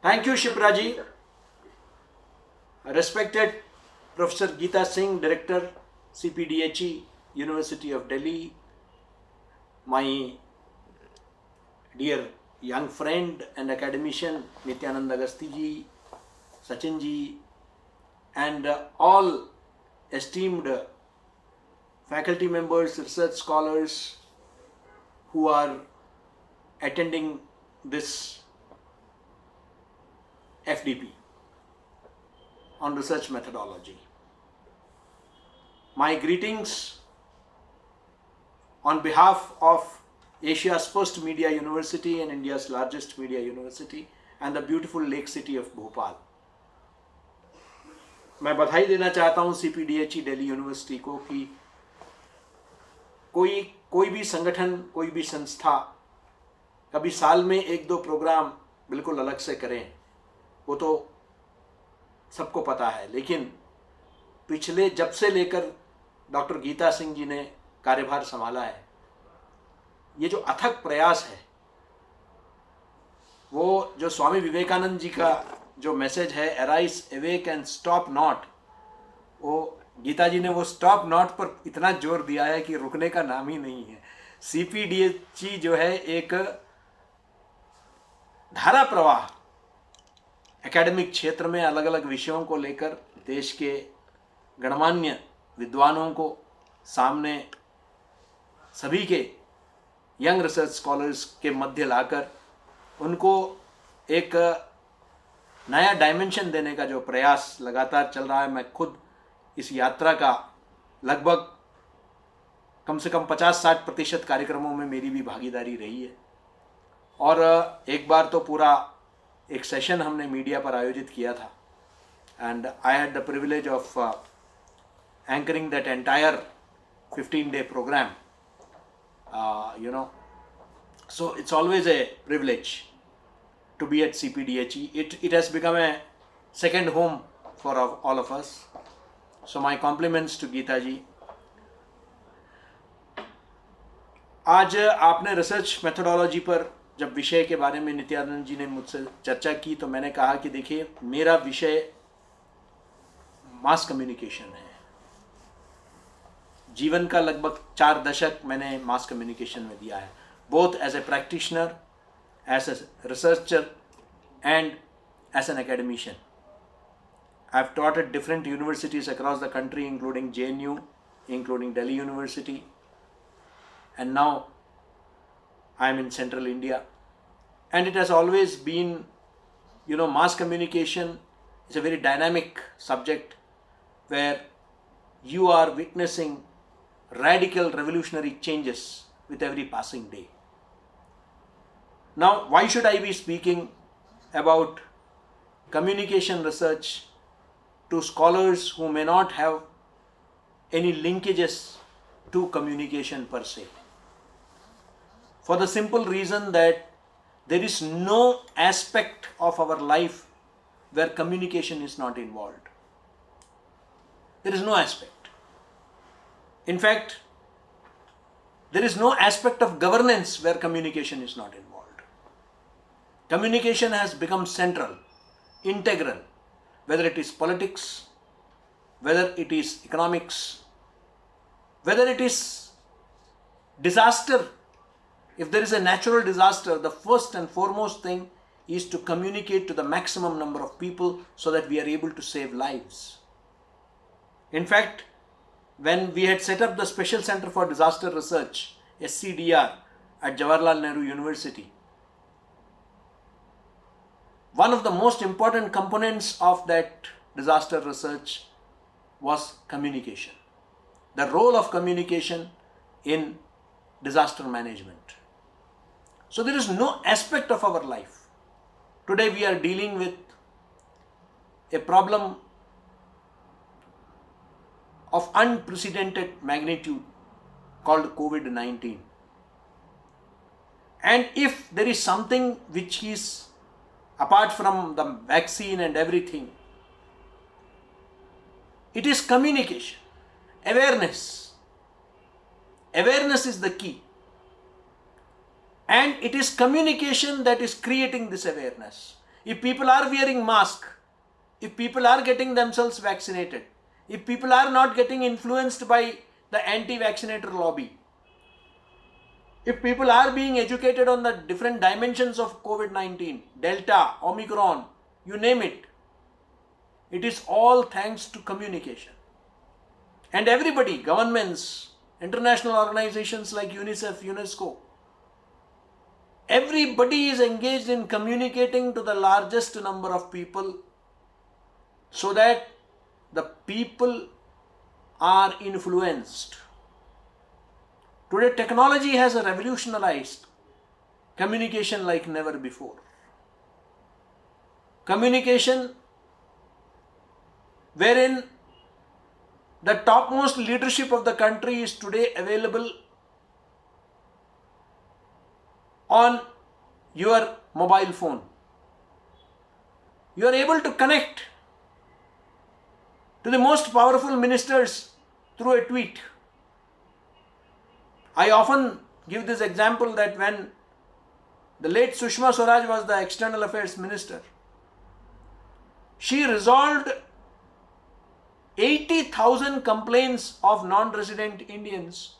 Thank you, Shipraji. Respected Professor Geeta Singh, Director, CPDHE, University of Delhi, my dear young friend and academician Nityanand Agasti ji, Sachin ji, and all esteemed faculty members, research scholars who are attending this FDP on research methodology. My greetings on behalf of Asia's first media university and India's largest media university and the beautiful lake city of Bhopal. मैं बधाई देना चाहता हूं CPDHE Delhi university को कि कोई भी संगठन, कोई भी संस्था कभी साल में एक दो प्रोग्राम बिल्कुल अलग से करें, वो तो सबको पता है। लेकिन पिछले जब से लेकर डॉक्टर गीता सिंह जी ने कार्यभार संभाला है, ये जो अथक प्रयास है, वो जो स्वामी विवेकानंद जी का जो मैसेज है, arise awake and stop not, वो गीता जी ने वो स्टॉप नॉट पर इतना जोर दिया है कि रुकने का नाम ही नहीं है। CPDHE जो है एक धारा प्रवाह एकेडमिक क्षेत्र में अलग अलग विषयों को लेकर देश के गणमान्य विद्वानों को सामने सभी के यंग रिसर्च स्कॉलर्स के मध्य लाकर उनको एक नया डायमेंशन देने का जो प्रयास लगातार चल रहा है। मैं खुद इस यात्रा का लगभग कम से कम 50-60% कार्यक्रमों में मेरी भी भागीदारी रही है। और एक बार तो पूरा एक सेशन हमने मीडिया पर आयोजित किया था, and I had the privilege of anchoring that entire 15-day program. So it's always a privilege to be at CPDHE. It has become a second home for all of us. So my compliments to Geeta ji. आज आपने research methodology पर जब विषय के बारे में नित्यानंद जी ने मुझसे चर्चा की, तो मैंने कहा कि देखिए, मेरा विषय मास कम्युनिकेशन है। जीवन का लगभग 4 दशक मैंने मास कम्युनिकेशन में दिया है, both as a practitioner, as a researcher and as an academician. I have taught at different universities across the country, including JNU, including Delhi University, and now I am in Central India. And it has always been, mass communication is a very dynamic subject where you are witnessing radical revolutionary changes with every passing day. Now, why should I be speaking about communication research to scholars who may not have any linkages to communication per se? For the simple reason that there is no aspect of our life where communication is not involved. There is no aspect. In fact, there is no aspect of governance where communication is not involved. Communication has become central, integral, whether it is politics, whether it is economics, whether it is disaster. If there is a natural disaster, the first and foremost thing is to communicate to the maximum number of people so that we are able to save lives. In fact, when we had set up the Special Center for Disaster Research, SCDR, at Jawaharlal Nehru University, one of the most important components of that disaster research was communication. The role of communication in disaster management. So there is no aspect of our life. Today we are dealing with a problem of unprecedented magnitude called COVID-19. And if there is something which is apart from the vaccine and everything, it is communication, awareness. Awareness is the key. And it is communication that is creating this awareness. if people are wearing masks, if people are getting themselves vaccinated, if people are not getting influenced by the anti-vaccinator lobby, if people are being educated on the different dimensions of COVID-19, Delta, Omicron, you name it, it is all thanks to communication. And everybody, governments, international organizations like UNICEF, UNESCO, everybody is engaged in communicating to the largest number of people so that the people are influenced. Today, technology has revolutionized communication like never before. Communication wherein the topmost leadership of the country is today available on your mobile phone. You are able to connect to the most powerful ministers through a tweet. I often give this example that when the late Sushma Swaraj was the External Affairs Minister, she resolved 80,000 complaints of non-resident Indians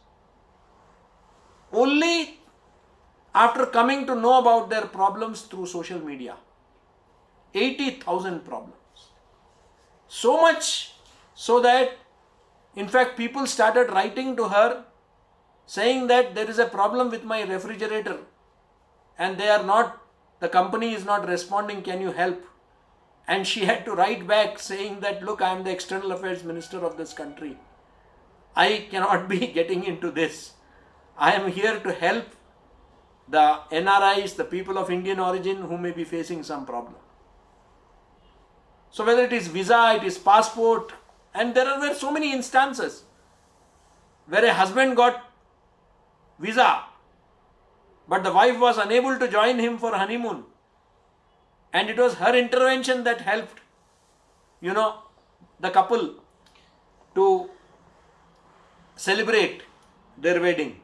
only after coming to know about their problems through social media. 80,000 problems. So much so that, in fact, people started writing to her saying that there is a problem with my refrigerator and the company is not responding, can you help? And she had to write back saying that, look, I am the External Affairs Minister of this country. I cannot be getting into this. I am here to help the NRIs, the people of Indian origin who may be facing some problem. So whether it is visa, it is passport, and there were so many instances where a husband got visa, but the wife was unable to join him for honeymoon. And it was her intervention that helped, the couple to celebrate their wedding.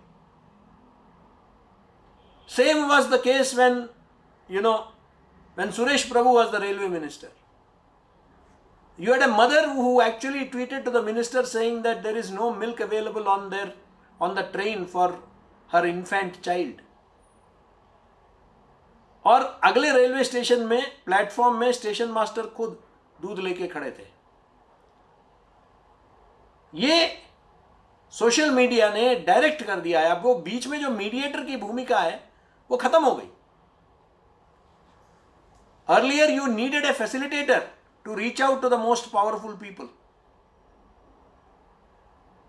Same was the case when Suresh Prabhu was the railway minister. You had a mother who actually tweeted to the minister saying that there is no milk available on the train for her infant child. और अगले railway station में platform में station master खुद दूध लेके खड़े थे. ये सोशल मीडिया ने डायरेक्ट कर दिया है. अब वो बीच में जो मीडिएटर की भूमिका है वो खत्म हो गई. Earlier you needed A facilitator to reach out to the most powerful people.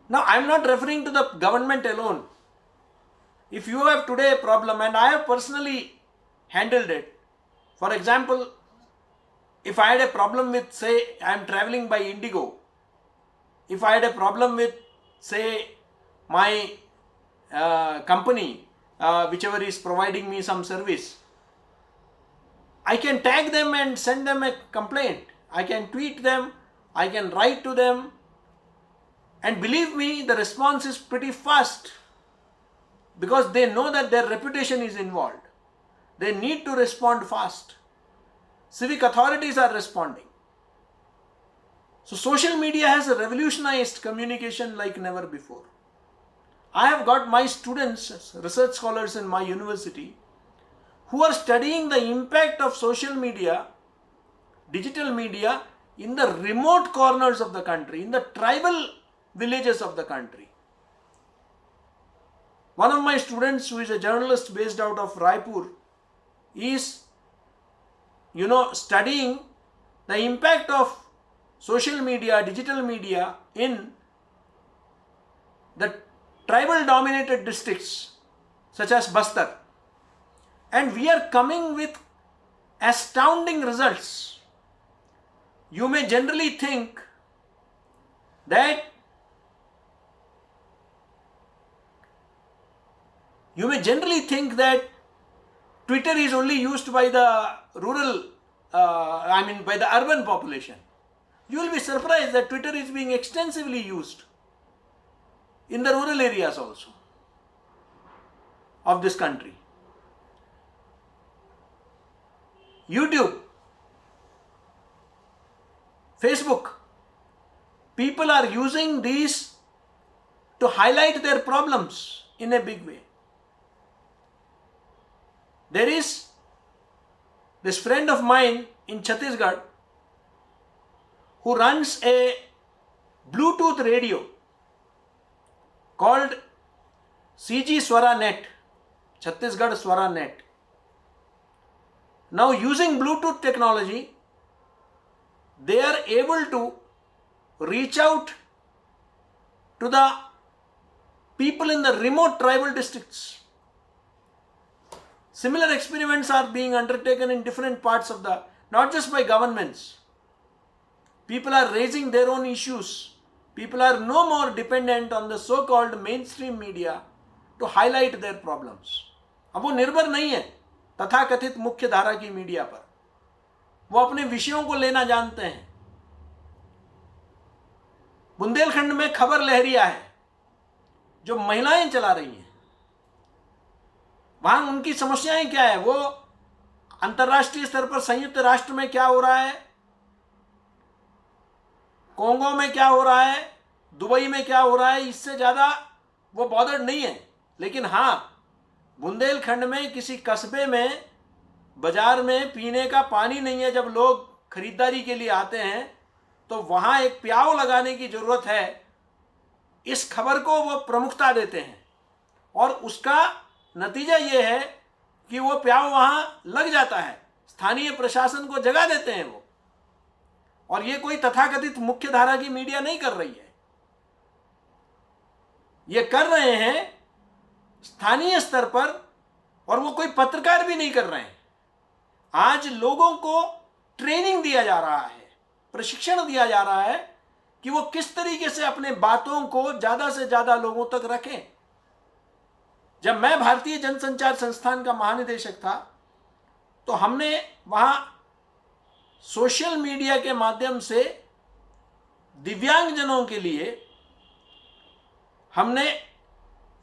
Now, I am not referring to the government alone. If you have today a problem, and I have personally handled it, for example, if I had a problem with, say, I am traveling by Indigo, if I had a problem with, say, my company, whichever is providing me some service, I can tag them and send them a complaint. I can tweet them, I can write to them, and believe me, the response is pretty fast because they know that their reputation is involved. They need to respond fast. Civic authorities are responding. So social media has revolutionized communication like never before. I have got my students, research scholars in my university, who are studying the impact of social media, digital media, in the remote corners of the country, in the tribal villages of the country. One of my students, who is a journalist based out of Raipur, is, studying the impact of social media, digital media in the tribal dominated districts such as Bastar. And we are coming with astounding results. You may generally think that Twitter is only used by the by the urban population. You will be surprised that Twitter is being extensively used in the rural areas also of this country. YouTube, Facebook, people are using these to highlight their problems in a big way. There is this friend of mine in Chhattisgarh who runs a Bluetooth radio called CG Swara Net, Chhattisgarh Swara Net. Now, using Bluetooth technology, they are able to reach out to the people in the remote tribal districts. Similar experiments are being undertaken in different parts of the, not just by governments. People are raising their own issues. People are no more dependent on the so-called mainstream media to highlight their problems. अब वो निर्भर नहीं है तथाकथित मुख्य धारा की media पर, वो अपने विषयों को लेना जानते हैं. बुंदेलखंड में खबर लहरिया है जो महिलाएं चला रही हैं. वहां उनकी समस्याएं क्या है, वो अंतर्राष्ट्रीय स्तर पर संयुक्त राष्ट्र में क्या हो रहा है, कोंगो में क्या हो रहा है, दुबई में क्या हो रहा है, इससे ज्यादा वो बॉदर्ड नहीं है. लेकिन हां, बुंदेलखंड में किसी कस्बे में बाजार में पीने का पानी नहीं है, जब लोग खरीदारी के लिए आते हैं तो वहां एक प्याऊ लगाने की जरूरत है. इस खबर को वो प्रमुखता देते हैं और उसका नतीजा ये है कि वो प्याऊ वहां लग जाता है. स्थानीय प्रशासन को जगा देते हैं वो. और ये कोई तथाकथित मुख्य धारा की मीडिया नहीं कर रही है, ये कर रहे हैं स्थानीय स्तर पर, और वो कोई पत्रकार भी नहीं कर रहे हैं. आज लोगों को ट्रेनिंग दिया जा रहा है, प्रशिक्षण दिया जा रहा है कि वो किस तरीके से अपने बातों को ज्यादा से ज्यादा लोगों तक रखें. जब मैं भारतीय जनसंचार संस्थान का महानिदेशक था तो हमने वहां सोशल मीडिया के माध्यम से दिव्यांगजनों के लिए हमने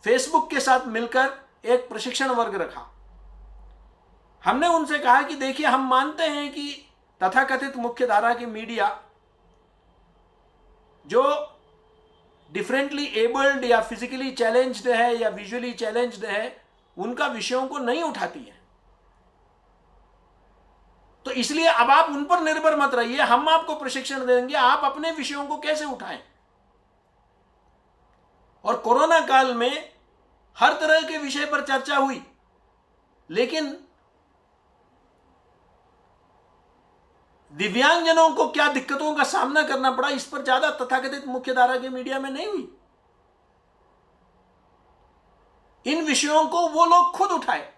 फेसबुक के साथ मिलकर एक प्रशिक्षण वर्ग रखा. हमने उनसे कहा कि देखिए, हम मानते हैं कि तथाकथित मुख्य धारा की मीडिया जो डिफरेंटली एबल्ड या फिजिकली चैलेंज्ड है या विजुअली चैलेंज्ड है, उनका विषयों को नहीं उठाती है. तो इसलिए अब आप उन पर निर्भर मत रहिए, हम आपको प्रशिक्षण देंगे, आप अपने विषयों को कैसे उठाएं. और कोरोना काल में हर तरह के विषय पर चर्चा हुई, लेकिन दिव्यांगजनों को क्या दिक्कतों का सामना करना पड़ा, इस पर ज्यादा तथाकथित मुख्य धारा के मीडिया में नहीं हुई. इन विषयों को वो लोग खुद उठाए.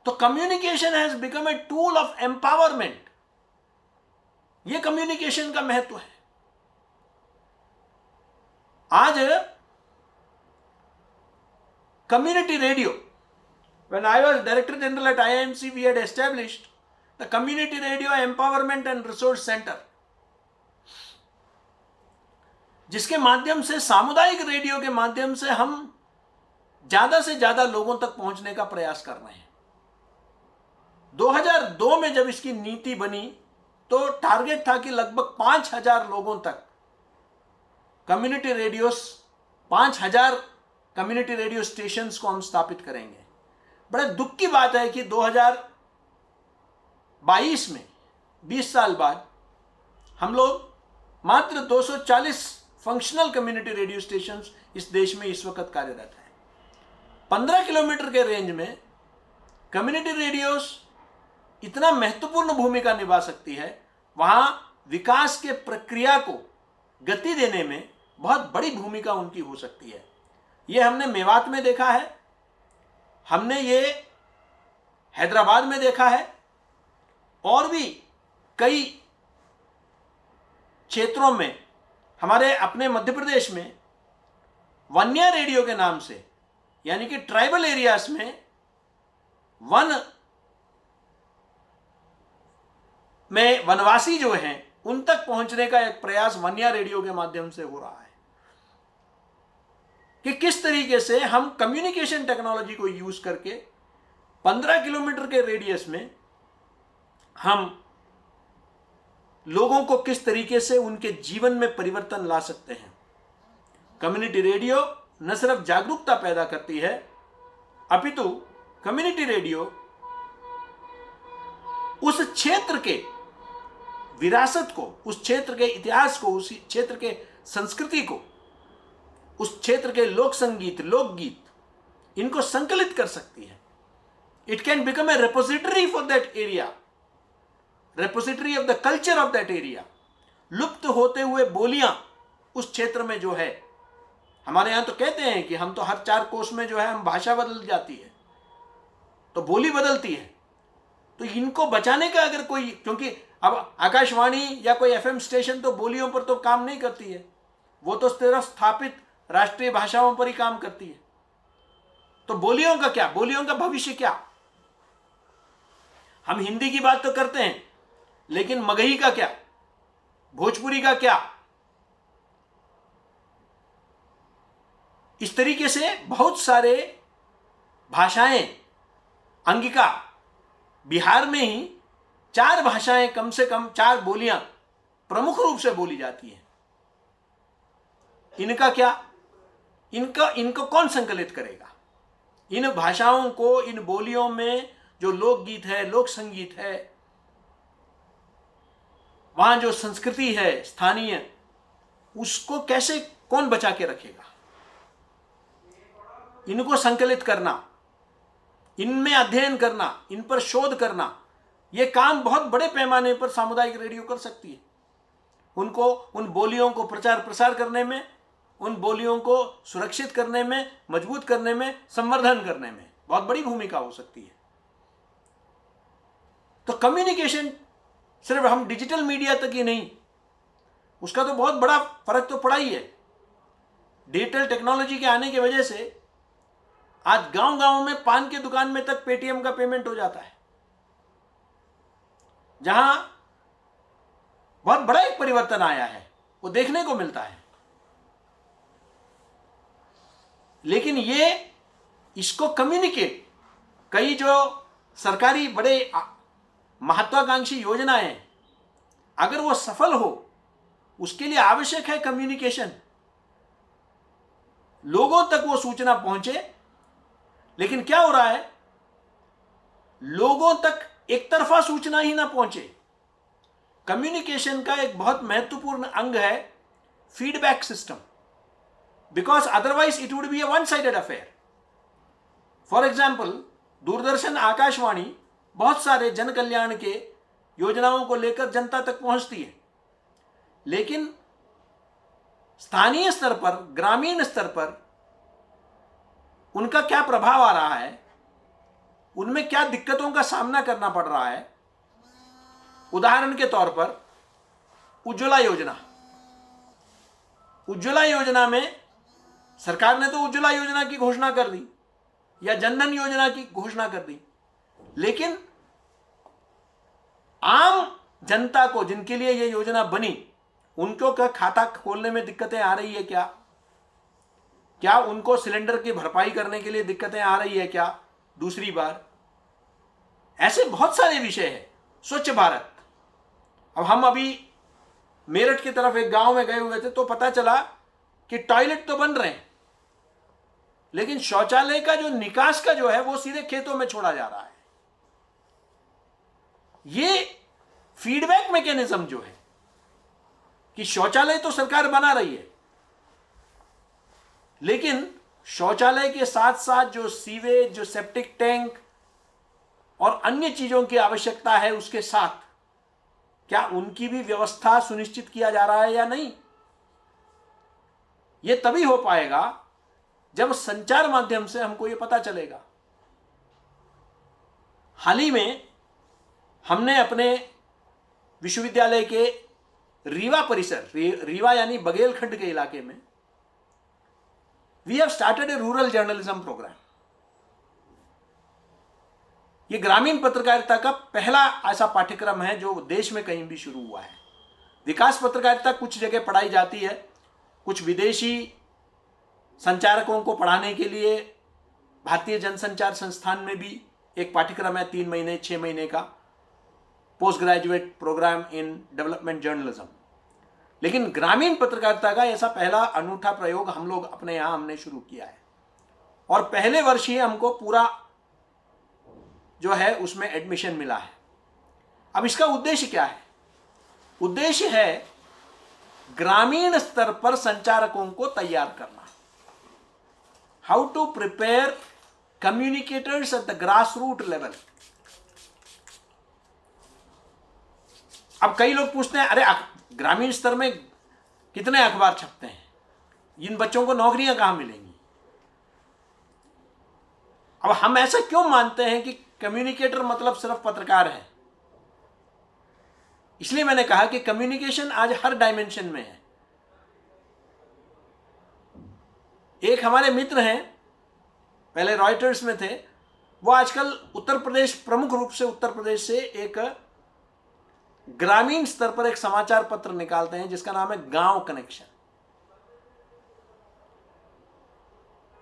तो communication has become a tool of empowerment. ये कम्युनिकेशन का महत्व है. आज community radio, when I was Director General at IIMC, we had established the Community Radio Empowerment and Resource Center, जिसके माध्यम से, सामुदायिक रेडियो के माध्यम से हम ज्यादा से ज्यादा लोगों तक पहुंचने का प्रयास कर रहे हैं. 2002 में जब इसकी नीति बनी तो टारगेट था कि लगभग 5000 लोगों तक community radios, 5000 community radio stations को हम स्थापित करेंगे. बड़े दुख की बात है कि 2022 में, 20 साल बाद, हम लोग मात्र 240 फंक्शनल कम्युनिटी रेडियो स्टेशंस इस देश में इस वक्त कार्यरत हैं. 15 किलोमीटर के रेंज में कम्युनिटी रेडियोस इतना महत्वपूर्ण भूमिका निभा सकती है, वहां विकास के प्रक्रिया को गति देने में बहुत बड़ी भूमिका उनकी हो सकती है. ये हमने मेवात में देखा है, हमने ये हैदराबाद में देखा है, और भी कई क्षेत्रों में, हमारे अपने मध्य प्रदेश में वन्या रेडियो के नाम से, यानी कि ट्राइबल एरियाज में वन में वनवासी जो हैं उन तक पहुंचने का एक प्रयास वन्या रेडियो के माध्यम से हो रहा है कि किस तरीके से हम कम्युनिकेशन टेक्नोलॉजी को यूज करके 15 किलोमीटर के रेडियस में हम लोगों को किस तरीके से उनके जीवन में परिवर्तन ला सकते हैं। कम्युनिटी रेडियो न सिर्फ जागरूकता पैदा करती है, अपितु कम्युनिटी रेडियो उस क्षेत्र के विरासत को, उस क्षेत्र के इतिहास को, उस क्षेत्र के संस्कृति को, उस क्षेत्र के लोक संगीत, लोकगीत, इनको संकलित कर सकती है। It can become a repository for that area, repository of the culture of that area. लुप्त होते हुए बोलियां उस क्षेत्र में जो है, हमारे यहां तो कहते हैं कि हम तो हर 4 कोस में जो है हम भाषा बदल जाती है, तो बोली बदलती है। तो इनको बचाने का अगर कोई, क्योंकि अब आकाशवाणी या कोई एफएम स्टेशन तो बोलियों पर तो काम नहीं करती है, वो तो सिर्फ स्थापित राष्ट्रीय भाषाओं पर ही काम करती है। तो बोलियों का क्या, बोलियों का भविष्य क्या? हम हिंदी की बात तो करते हैं, लेकिन मगही का क्या, भोजपुरी का क्या? इस तरीके से बहुत सारे भाषाएं, अंगिका, बिहार में ही 4 भाषाएं, कम से कम 4 बोलियां प्रमुख रूप से बोली जाती हैं। इनका क्या, इनको कौन संकलित करेगा? इन भाषाओं को, इन बोलियों में जो लोकगीत है, लोक संगीत है, वहां जो संस्कृति है स्थानीय, उसको कैसे कौन बचा के रखेगा? इनको संकलित करना, इनमें अध्ययन करना, इन पर शोध करना, यह काम बहुत बड़े पैमाने पर सामुदायिक रेडियो कर सकती है। उनको, उन बोलियों को प्रचार प्रसार करने में, उन बोलियों को सुरक्षित करने में, मजबूत करने में, संवर्धन करने में बहुत बड़ी भूमिका हो सकती है। तो कम्युनिकेशन सिर्फ हम डिजिटल मीडिया तक ही नहीं, उसका तो बहुत बड़ा फर्क तो पड़ा ही है। डिजिटल टेक्नोलॉजी के आने की वजह से आज गांव-गांव में पान की दुकान में तक पेटीएम का पेमेंट हो जाता है, जहां बहुत बड़ा एक परिवर्तन आया है, वो देखने को मिलता है। लेकिन ये, इसको कम्युनिकेट, कई जो सरकारी बड़े महत्वाकांक्षी योजनाएं, अगर वो सफल हो, उसके लिए आवश्यक है कम्युनिकेशन, लोगों तक वो सूचना पहुंचे। लेकिन क्या हो रहा है, लोगों तक एक तरफा सूचना ही ना पहुंचे। कम्युनिकेशन का एक बहुत महत्वपूर्ण अंग है feedback system, because otherwise it would be a one sided affair. For example, Doordarshan, Akashvani बहुत सारे जन कल्याण के योजनाओं को लेकर जनता तक पहुंचती है, लेकिन स्थानीय स्तर पर, ग्रामीण स्तर पर उनका क्या प्रभाव आ रहा है, उनमें क्या दिक्कतों का सामना करना पड़ रहा है। उदाहरण के तौर पर उज्ज्वला योजना, उज्ज्वला योजना में सरकार ने तो उज्ज्वला योजना की घोषणा कर दी या जनधन योजना की घोषणा कर दी, लेकिन आम जनता को, जिनके लिए यह योजना बनी, उनको क्या खाता खोलने में दिक्कतें आ रही है क्या? क्या उनको सिलेंडर की भरपाई करने के लिए दिक्कतें आ रही है क्या? दूसरी बार, ऐसे बहुत सारे विषय हैं। स्वच्छ भारत, अब हम अभी मेरठ की तरफ एक गांव में गए हुए थे, तो पता चला कि टॉयलेट तो बन रहे हैं, लेकिन शौचालय का जो निकास का जो है वो सीधे खेतों में छोड़ा जा रहा है। ये फीडबैक मैकेनिज्म जो है कि शौचालय तो सरकार बना रही है, लेकिन शौचालय के साथ साथ जो सीवेज, जो सेप्टिक टैंक और अन्य चीजों की आवश्यकता है, उसके साथ क्या उनकी भी व्यवस्था सुनिश्चित किया जा रहा है या नहीं? यह तभी हो पाएगा जब संचार माध्यम से हमको यह पता चलेगा। हाल ही में हमने अपने विश्वविद्यालय के रीवा परिसर, रीवा यानी बघेलखंड के इलाके में, we have started a rural journalism programme. यह ग्रामीण पत्रकारिता का पहला ऐसा पाठ्यक्रम है जो देश में कहीं भी शुरू हुआ है। विकास पत्रकारिता कुछ जगह पढ़ाई जाती है, कुछ विदेशी संचारकों को पढ़ाने के लिए भारतीय जनसंचार संस्थान में भी एक पाठ्यक्रम है 3 महीने 6 महीने का। Post graduate programme in development journalism. लेकिन ग्रामीण पत्रकारिता का ऐसा पहला अनूठा प्रयोग हम लोग अपने यहाँ हमने शुरू किया है, और पहले वर्ष ही हमको पूरा जो है उसमें एडमिशन मिला है। अब इसका उद्देश्य क्या है? उद्देश्य है ग्रामीण स्तर पर संचारकों को तैयार करना। How to prepare communicators at the grass root level. अब कई लोग पूछते हैं, अरे ग्रामीण स्तर में कितने अखबार छपते हैं, इन बच्चों को नौकरियां कहां मिलेंगी? अब हम ऐसा क्यों मानते हैं कि कम्युनिकेटर मतलब सिर्फ पत्रकार है? इसलिए मैंने कहा कि कम्युनिकेशन आज हर डायमेंशन में है। एक हमारे मित्र हैं, पहले रॉयटर्स में थे, वो आजकल उत्तर प्रदेश, प्रमुख रूप से उत्तर प्रदेश से एक ग्रामीण स्तर पर एक समाचार पत्र निकालते हैं जिसका नाम है गांव कनेक्शन।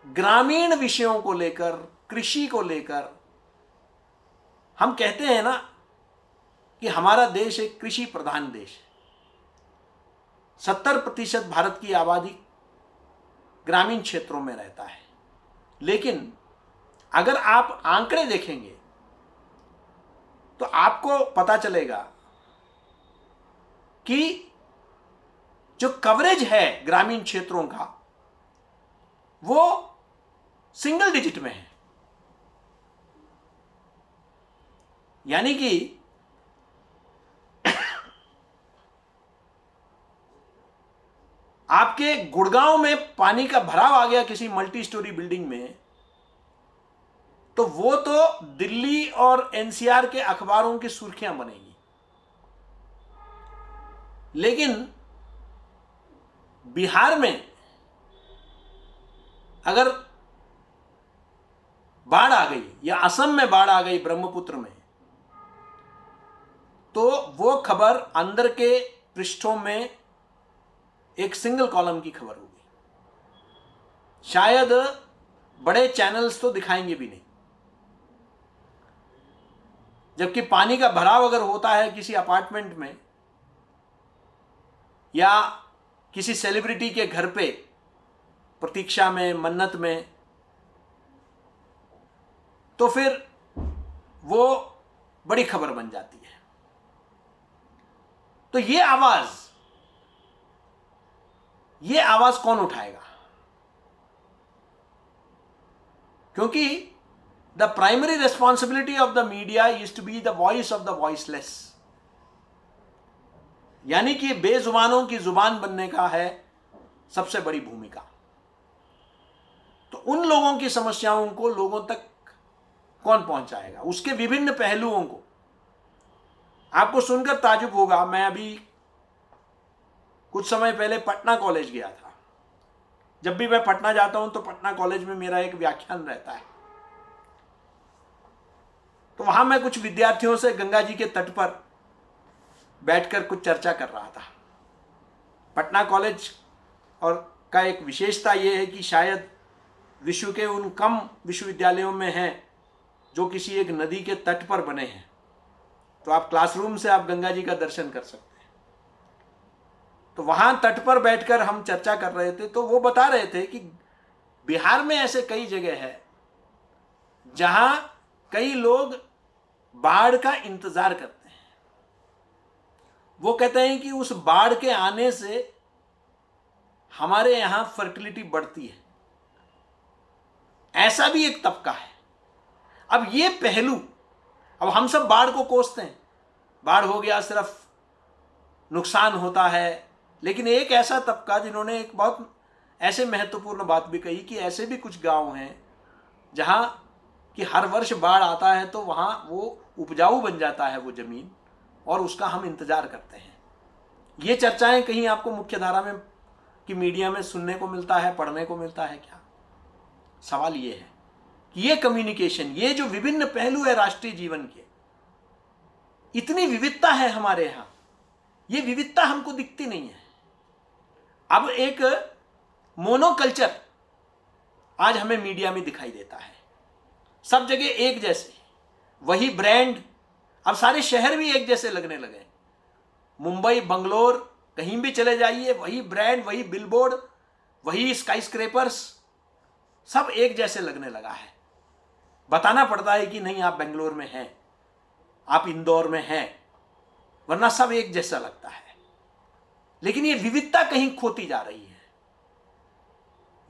ग्रामीण विषयों को लेकर, कृषि को लेकर, हम कहते हैं ना कि हमारा देश एक कृषि प्रधान देश है। 70% भारत की आबादी ग्रामीण क्षेत्रों में रहता है। लेकिन अगर आप आंकड़े देखेंगे तो आपको पता चलेगा कि जो कवरेज है ग्रामीण क्षेत्रों का वो सिंगल डिजिट में है। यानी कि आपके गुड़गांव में पानी का भराव आ गया किसी मल्टी स्टोरी बिल्डिंग में, तो वो तो दिल्ली और एनसीआर के अखबारों की सुर्खियां बनेगी। लेकिन बिहार में अगर बाढ़ आ गई या असम में बाढ़ आ गई ब्रह्मपुत्र में, तो वो खबर अंदर के पृष्ठों में एक सिंगल कॉलम की खबर होगी। शायद बड़े चैनल्स तो दिखाएंगे भी नहीं। जबकि पानी का भराव अगर होता है किसी अपार्टमेंट में या किसी सेलिब्रिटी के घर पे, प्रतीक्षा में, मन्नत में, तो फिर वो बड़ी खबर बन जाती है। तो ये आवाज कौन उठाएगा? क्योंकि the primary responsibility of the media is to be the voice of the voiceless. यानी कि बेजुबानों की जुबान बनने का है सबसे बड़ी भूमिका। तो उन लोगों की समस्याओं को लोगों तक कौन पहुंचाएगा, उसके विभिन्न पहलुओं को। आपको सुनकर ताजुब होगा, मैं अभी कुछ समय पहले पटना कॉलेज गया था। जब भी मैं पटना जाता हूं तो पटना कॉलेज में मेरा एक व्याख्यान रहता है। तो वहां मैं कुछ विद्यार्थियों से गंगा जी के तट पर बैठकर कुछ चर्चा कर रहा था। पटना कॉलेज और का एक विशेषता यह है कि शायद विश्व के उन कम विश्वविद्यालयों में है जो किसी एक नदी के तट पर बने हैं। तो आप क्लासरूम से आप गंगा जी का दर्शन कर सकते हैं। तो वहां तट पर बैठकर हम चर्चा कर रहे थे, तो वो बता रहे थे कि बिहार में ऐसे कई जगह है जहां कई लोग बाढ़ का इंतजार करते हैं। वो कहते हैं कि उस बाढ़ के आने से हमारे यहां फर्टिलिटी बढ़ती है। ऐसा भी एक तबका है। अब ये पहलू, अब हम सब बाढ़ को कोसते हैं, बाढ़ हो गया सिर्फ नुकसान होता है। लेकिन एक ऐसा तबका जिन्होंने एक बहुत ऐसे महत्वपूर्ण बात भी कही कि ऐसे भी कुछ गांव हैं जहां कि हर वर्ष बाढ़ आता है तो वहां वो उपजाऊ बन जाता है वो जमीन, और उसका हम इंतजार करते हैं। ये चर्चाएं कहीं आपको मुख्य धारा में कि मीडिया में सुनने को मिलता है, पढ़ने को मिलता है क्या? सवाल ये है कि ये कम्युनिकेशन, ये जो विभिन्न पहलू है राष्ट्रीय जीवन के, इतनी विविधता है हमारे यहां, ये विविधता हमको दिखती नहीं है। अब एक मोनोकल्चर आज हमें मीडिया में दिखाई देता है। सब जगह एक जैसे, वही ब्रांड, अब सारे शहर भी एक जैसे लगने लगे। मुंबई, बंगलोर, कहीं भी चले जाइए वही ब्रांड, वही बिलबोर्ड, वही स्काईस्क्रेपर्स, सब एक जैसे लगने लगा है। बताना पड़ता है कि नहीं आप बेंगलोर में हैं, आप इंदौर में हैं, वरना सब एक जैसा लगता है। लेकिन ये विविधता कहीं खोती जा रही है।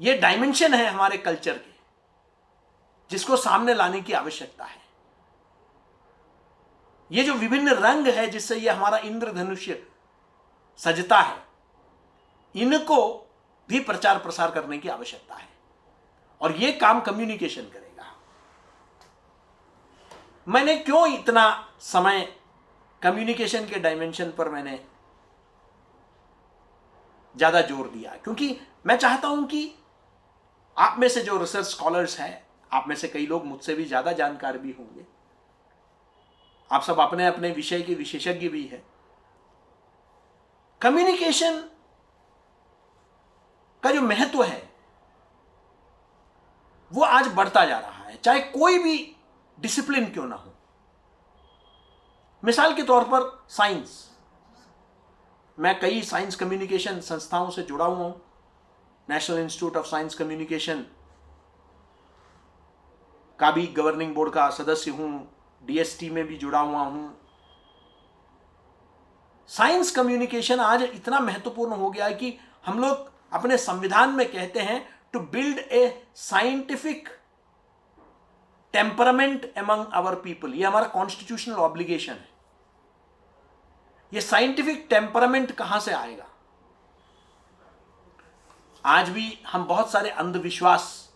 ये डायमेंशन है हमारे कल्चर के, जिसको सामने लाने की आवश्यकता है। ये जो विभिन्न रंग है जिससे ये हमारा इंद्रधनुष्य सजता है, इनको भी प्रचार प्रसार करने की आवश्यकता है, और ये काम कम्युनिकेशन करेगा। मैंने क्यों इतना समय कम्युनिकेशन के डायमेंशन पर मैंने ज्यादा जोर दिया? क्योंकि मैं चाहता हूं कि आप में से जो रिसर्च स्कॉलर्स हैं, आप में से कई लोग मुझसे भी ज्यादा जानकार भी होंगे, आप सब अपने अपने विषय के विशेषज्ञ भी हैं। कम्युनिकेशन का जो महत्व है वो आज बढ़ता जा रहा है, चाहे कोई भी डिसिप्लिन क्यों ना हो। मिसाल के तौर पर साइंस, मैं कई साइंस कम्युनिकेशन संस्थाओं से जुड़ा हुआ हूं। National institute of science communication का भी गवर्निंग बोर्ड का सदस्य हूं, डीएसटी में भी जुड़ा हुआ हूं। साइंस कम्युनिकेशन आज इतना महत्वपूर्ण हो गया है कि हम लोग अपने संविधान में कहते हैं to build a scientific temperament among our people. ये हमारा कॉन्स्टिट्यूशनल ऑब्लिगेशन है। ये साइंटिफिक टेम्परामेंट कहां से आएगा? आज भी हम बहुत सारे अंधविश्वास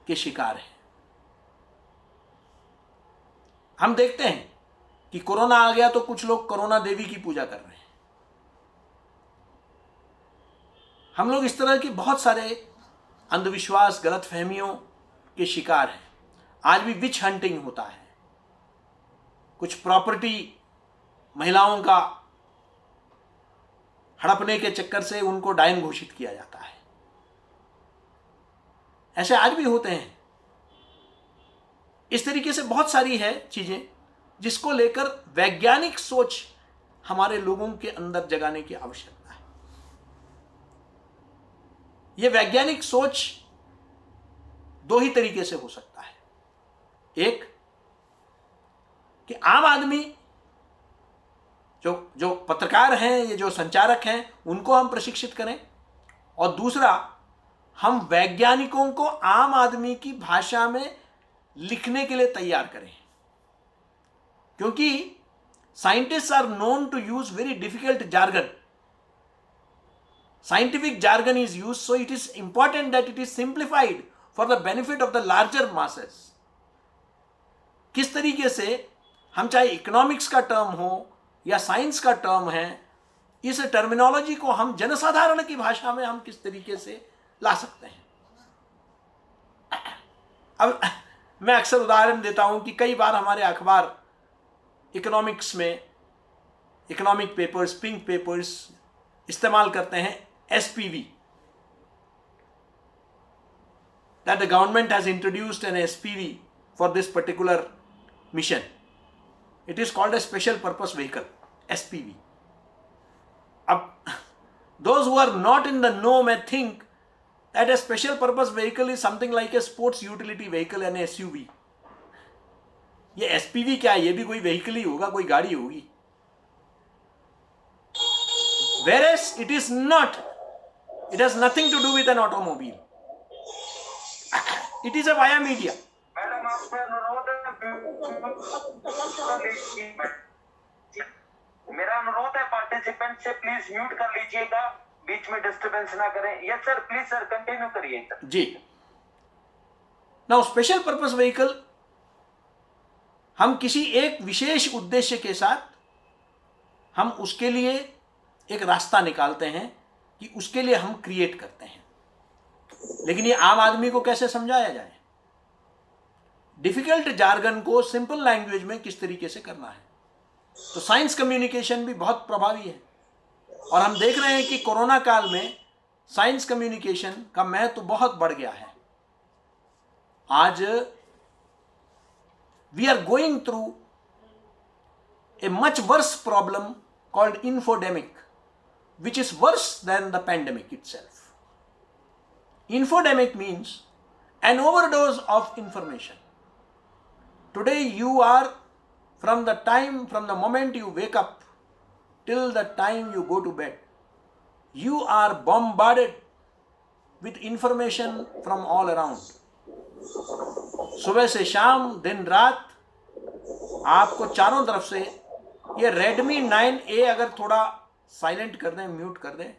के शिकार हैं। हम देखते हैं कि कोरोना आ गया तो कुछ लोग कोरोना देवी की पूजा कर रहे हैं। हम लोग इस तरह के बहुत सारे अंधविश्वास, गलतफहमियों के शिकार हैं। आज भी विच हंटिंग होता है। कुछ प्रॉपर्टी महिलाओं का हड़पने के चक्कर से उनको डायन घोषित किया जाता है। ऐसे आज भी होते हैं। इस तरीके से बहुत सारी है चीजें जिसको लेकर वैज्ञानिक सोच हमारे लोगों के अंदर जगाने की आवश्यकता है। यह वैज्ञानिक सोच दो ही तरीके से हो सकता है। एक कि आम आदमी, जो पत्रकार हैं, ये जो संचारक हैं, उनको हम प्रशिक्षित करें, और दूसरा हम वैज्ञानिकों को आम आदमी की भाषा में लिखने के लिए तैयार करें। क्योंकि scientists are known to use very difficult jargon. Scientific jargon is use, so it is important that it is simplified for the benefit of the larger masses. किस तरीके से हम, चाहे इकोनॉमिक्स का टर्म हो या साइंस का टर्म है, इस टर्मिनोलॉजी को हम जनसाधारण की भाषा में हम किस तरीके से ला सकते हैं। अब मैं अक्सर उदाहरण देता हूं कि कई बार हमारे अखबार इकोनॉमिक्स में, इकोनॉमिक पेपर्स, पिंक पेपर्स इस्तेमाल करते हैं SPV, that the government has introduced an SPV for this particular mission. It is called a special purpose vehicle, SPV. अब those who are not in the know may think that a special purpose vehicle is something like a sports utility vehicle and SUV. ये SPV क्या है? ये भी कोई vehicle ही होगा, कोई गाड़ी होगी. Whereas it is not. It has nothing to do with an automobile. It is a via media. Madam आपसे अनुरोध मेरा अनुरोध है पार्टिसिपेंट से प्लीज म्यूट कर लीजिएगा, बीच में डिस्टरबेंस ना करें। Yes sir, please sir continue करिए जी। नाउ स्पेशल पर्पस व्हीकल हम किसी एक विशेष उद्देश्य के साथ हम उसके लिए एक रास्ता निकालते हैं कि उसके लिए हम क्रिएट करते हैं। लेकिन ये आम आदमी को कैसे समझाया जाए? डिफिकल्ट जार्गन को सिंपल लैंग्वेज में किस तरीके से करना है? तो साइंस कम्युनिकेशन भी बहुत प्रभावी है, और हम देख रहे हैं कि कोरोना काल में साइंस कम्युनिकेशन का महत्व बहुत बढ़ गया है। आज we are going through a much worse problem called infodemic, which is worse than the pandemic itself. Infodemic means an overdose of information. Today you are, from the moment you wake up till the time you go to bed, you are bombarded with information from all around. सुबह से शाम, दिन रात, आपको चारों तरफ से ये Redmi 9A अगर थोड़ा साइलेंट कर दें, म्यूट कर दें,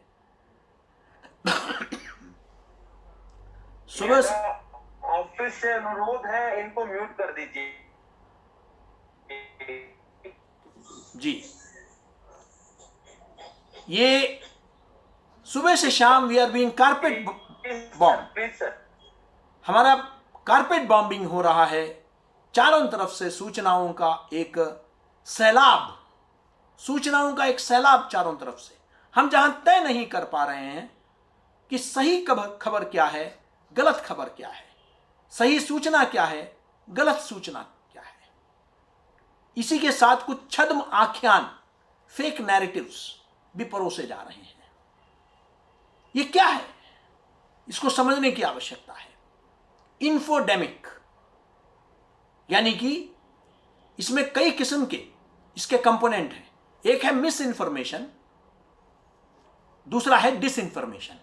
सुबह ऑफिस से अनुरोध है इनको म्यूट कर दीजिए जी। ये सुबह से शाम we are being carpet bomb, please sir. हमारा कारपेट बॉम्बिंग हो रहा है। चारों तरफ से सूचनाओं का एक सैलाब, चारों तरफ से। हम जहां तय नहीं कर पा रहे हैं कि सही खबर क्या है, गलत खबर क्या है, सही सूचना क्या है, गलत सूचना क्या है। इसी के साथ कुछ छद्म आख्यान, फेक नैरेटिव्स भी परोसे जा रहे हैं। ये क्या है, इसको समझने की आवश्यकता है। इन्फोडेमिक यानी कि इसमें कई किस्म के इसके कंपोनेंट हैं। एक है मिस इंफॉर्मेशन, दूसरा है डिसइंफॉर्मेशन।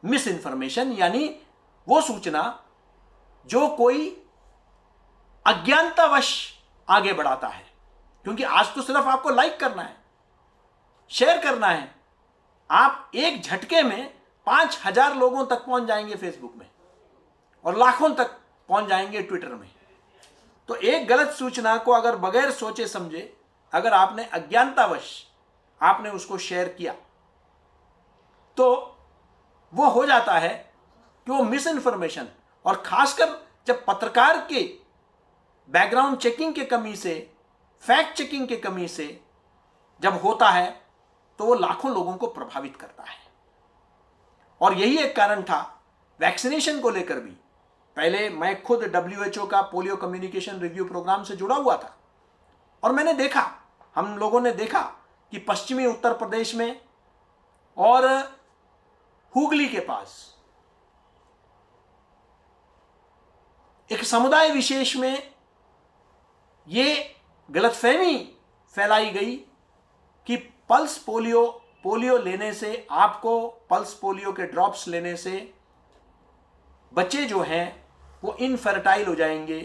मिस इंफॉर्मेशन यानी वो सूचना जो कोई अज्ञानतावश आगे बढ़ाता है, क्योंकि आज तो सिर्फ आपको लाइक करना है, शेयर करना है। आप एक झटके में 5000 लोगों तक पहुंच जाएंगे फेसबुक में और लाखों तक पहुंच जाएंगे ट्विटर में। तो एक गलत सूचना को अगर बगैर सोचे समझे अगर आपने अज्ञानतावश आपने उसको शेयर किया तो वो हो जाता है कि वो मिस इन्फॉर्मेशन, और खासकर जब पत्रकार के बैकग्राउंड चेकिंग के कमी से, फैक्ट चेकिंग के कमी से जब होता है तो वो लाखों लोगों को प्रभावित करता है। और यही एक कारण था वैक्सीनेशन को लेकर भी। पहले मैं खुद WHO का पोलियो कम्युनिकेशन रिव्यू प्रोग्राम से जुड़ा हुआ था और मैंने देखा, हम लोगों ने देखा कि पश्चिमी उत्तर प्रदेश में और हुगली के पास एक समुदाय विशेष में ये गलतफहमी फैलाई गई कि पल्स पोलियो लेने से, आपको पल्स पोलियो के ड्रॉप्स लेने से बच्चे जो हैं वो इनफर्टाइल हो जाएंगे।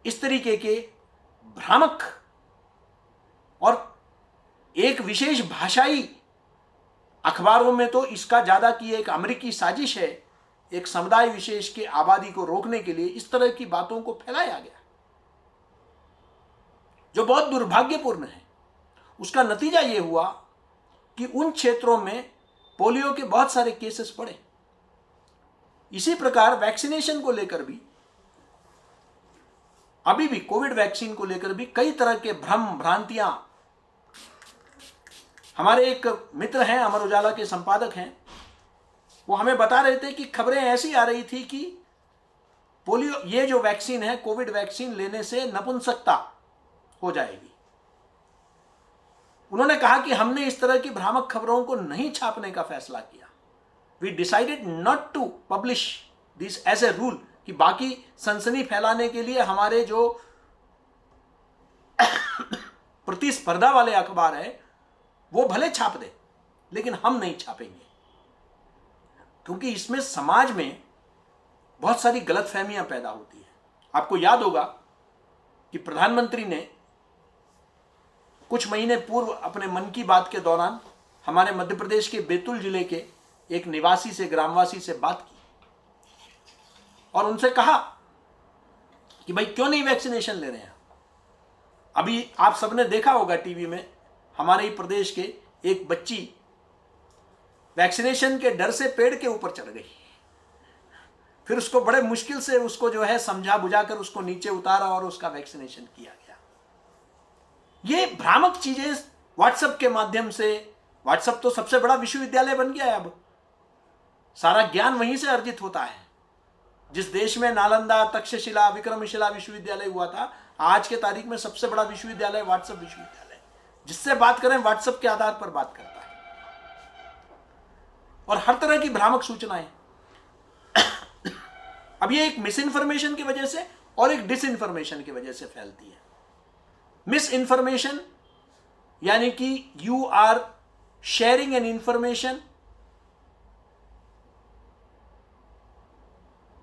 इस तरीके के भ्रामक और एक विशेष भाषाई अखबारों में तो इसका ज़्यादा कि एक अमेरिकी साजिश है, एक समुदाय विशेष के आबादी को रोकने के लिए इस तरह की बातों को फैलाया गया, जो बहुत दुर्भाग्यपूर्ण है। उसका नतीजा ये हुआ कि उन क्षेत्रों में पोलियो के बहुत सारे केसेस पड़े। इसी प्रकार वैक्सीनेशन को लेकर भी, अभी भी कोविड वैक्सीन को लेकर भी कई तरह के भ्रम भ्रांतियां। हमारे एक मित्र हैं, अमर उजाला के संपादक हैं, वो हमें बता रहे थे कि खबरें ऐसी आ रही थी कि पोलियो, ये जो वैक्सीन है, कोविड वैक्सीन लेने से नपुंसकता हो जाएगी। उन्होंने कहा कि हमने इस तरह की भ्रामक खबरों को नहीं छापने का फैसला किया। We decided not to publish this as a rule, कि बाकी सनसनी फैलाने के लिए हमारे जो प्रतिस्पर्धा वाले अखबार है वो भले छाप दे, लेकिन हम नहीं छापेंगे, क्योंकि इसमें समाज में बहुत सारी गलतफहमियां पैदा होती हैं। आपको याद होगा कि प्रधानमंत्री ने कुछ महीने पूर्व अपने मन की बात के दौरान हमारे मध्य प्रदेश के बैतूल जिले के एक निवासी से, ग्रामवासी से बात की और उनसे कहा कि भाई क्यों नहीं वैक्सीनेशन ले रहे हैं। अभी आप सबने देखा होगा टीवी में, हमारे ही प्रदेश के एक बच्ची वैक्सीनेशन के डर से पेड़ के ऊपर चढ़ गई, फिर उसको बड़े मुश्किल से उसको जो है समझा बुझाकर उसको नीचे उतारा और उसका वैक्सीनेशन किया गया। ये भ्रामक चीजें व्हाट्सएप के माध्यम से, व्हाट्सएप तो सबसे बड़ा विश्वविद्यालय बन गया है, अब सारा ज्ञान वहीं से अर्जित होता है। जिस देश में नालंदा, तक्षशिला, विक्रमशिला विश्वविद्यालय हुआ था, आज के तारीख में सबसे बड़ा विश्वविद्यालय व्हाट्सएप विश्वविद्यालय, जिससे बात करें व्हाट्सएप के आधार पर बात करता है, और हर तरह की भ्रामक सूचनाएं। अब ये एक मिस इन्फॉर्मेशन की वजह से और एक डिस इन्फॉर्मेशन की वजह से फैलती है। मिस इन्फॉर्मेशन यानी कि you are sharing an information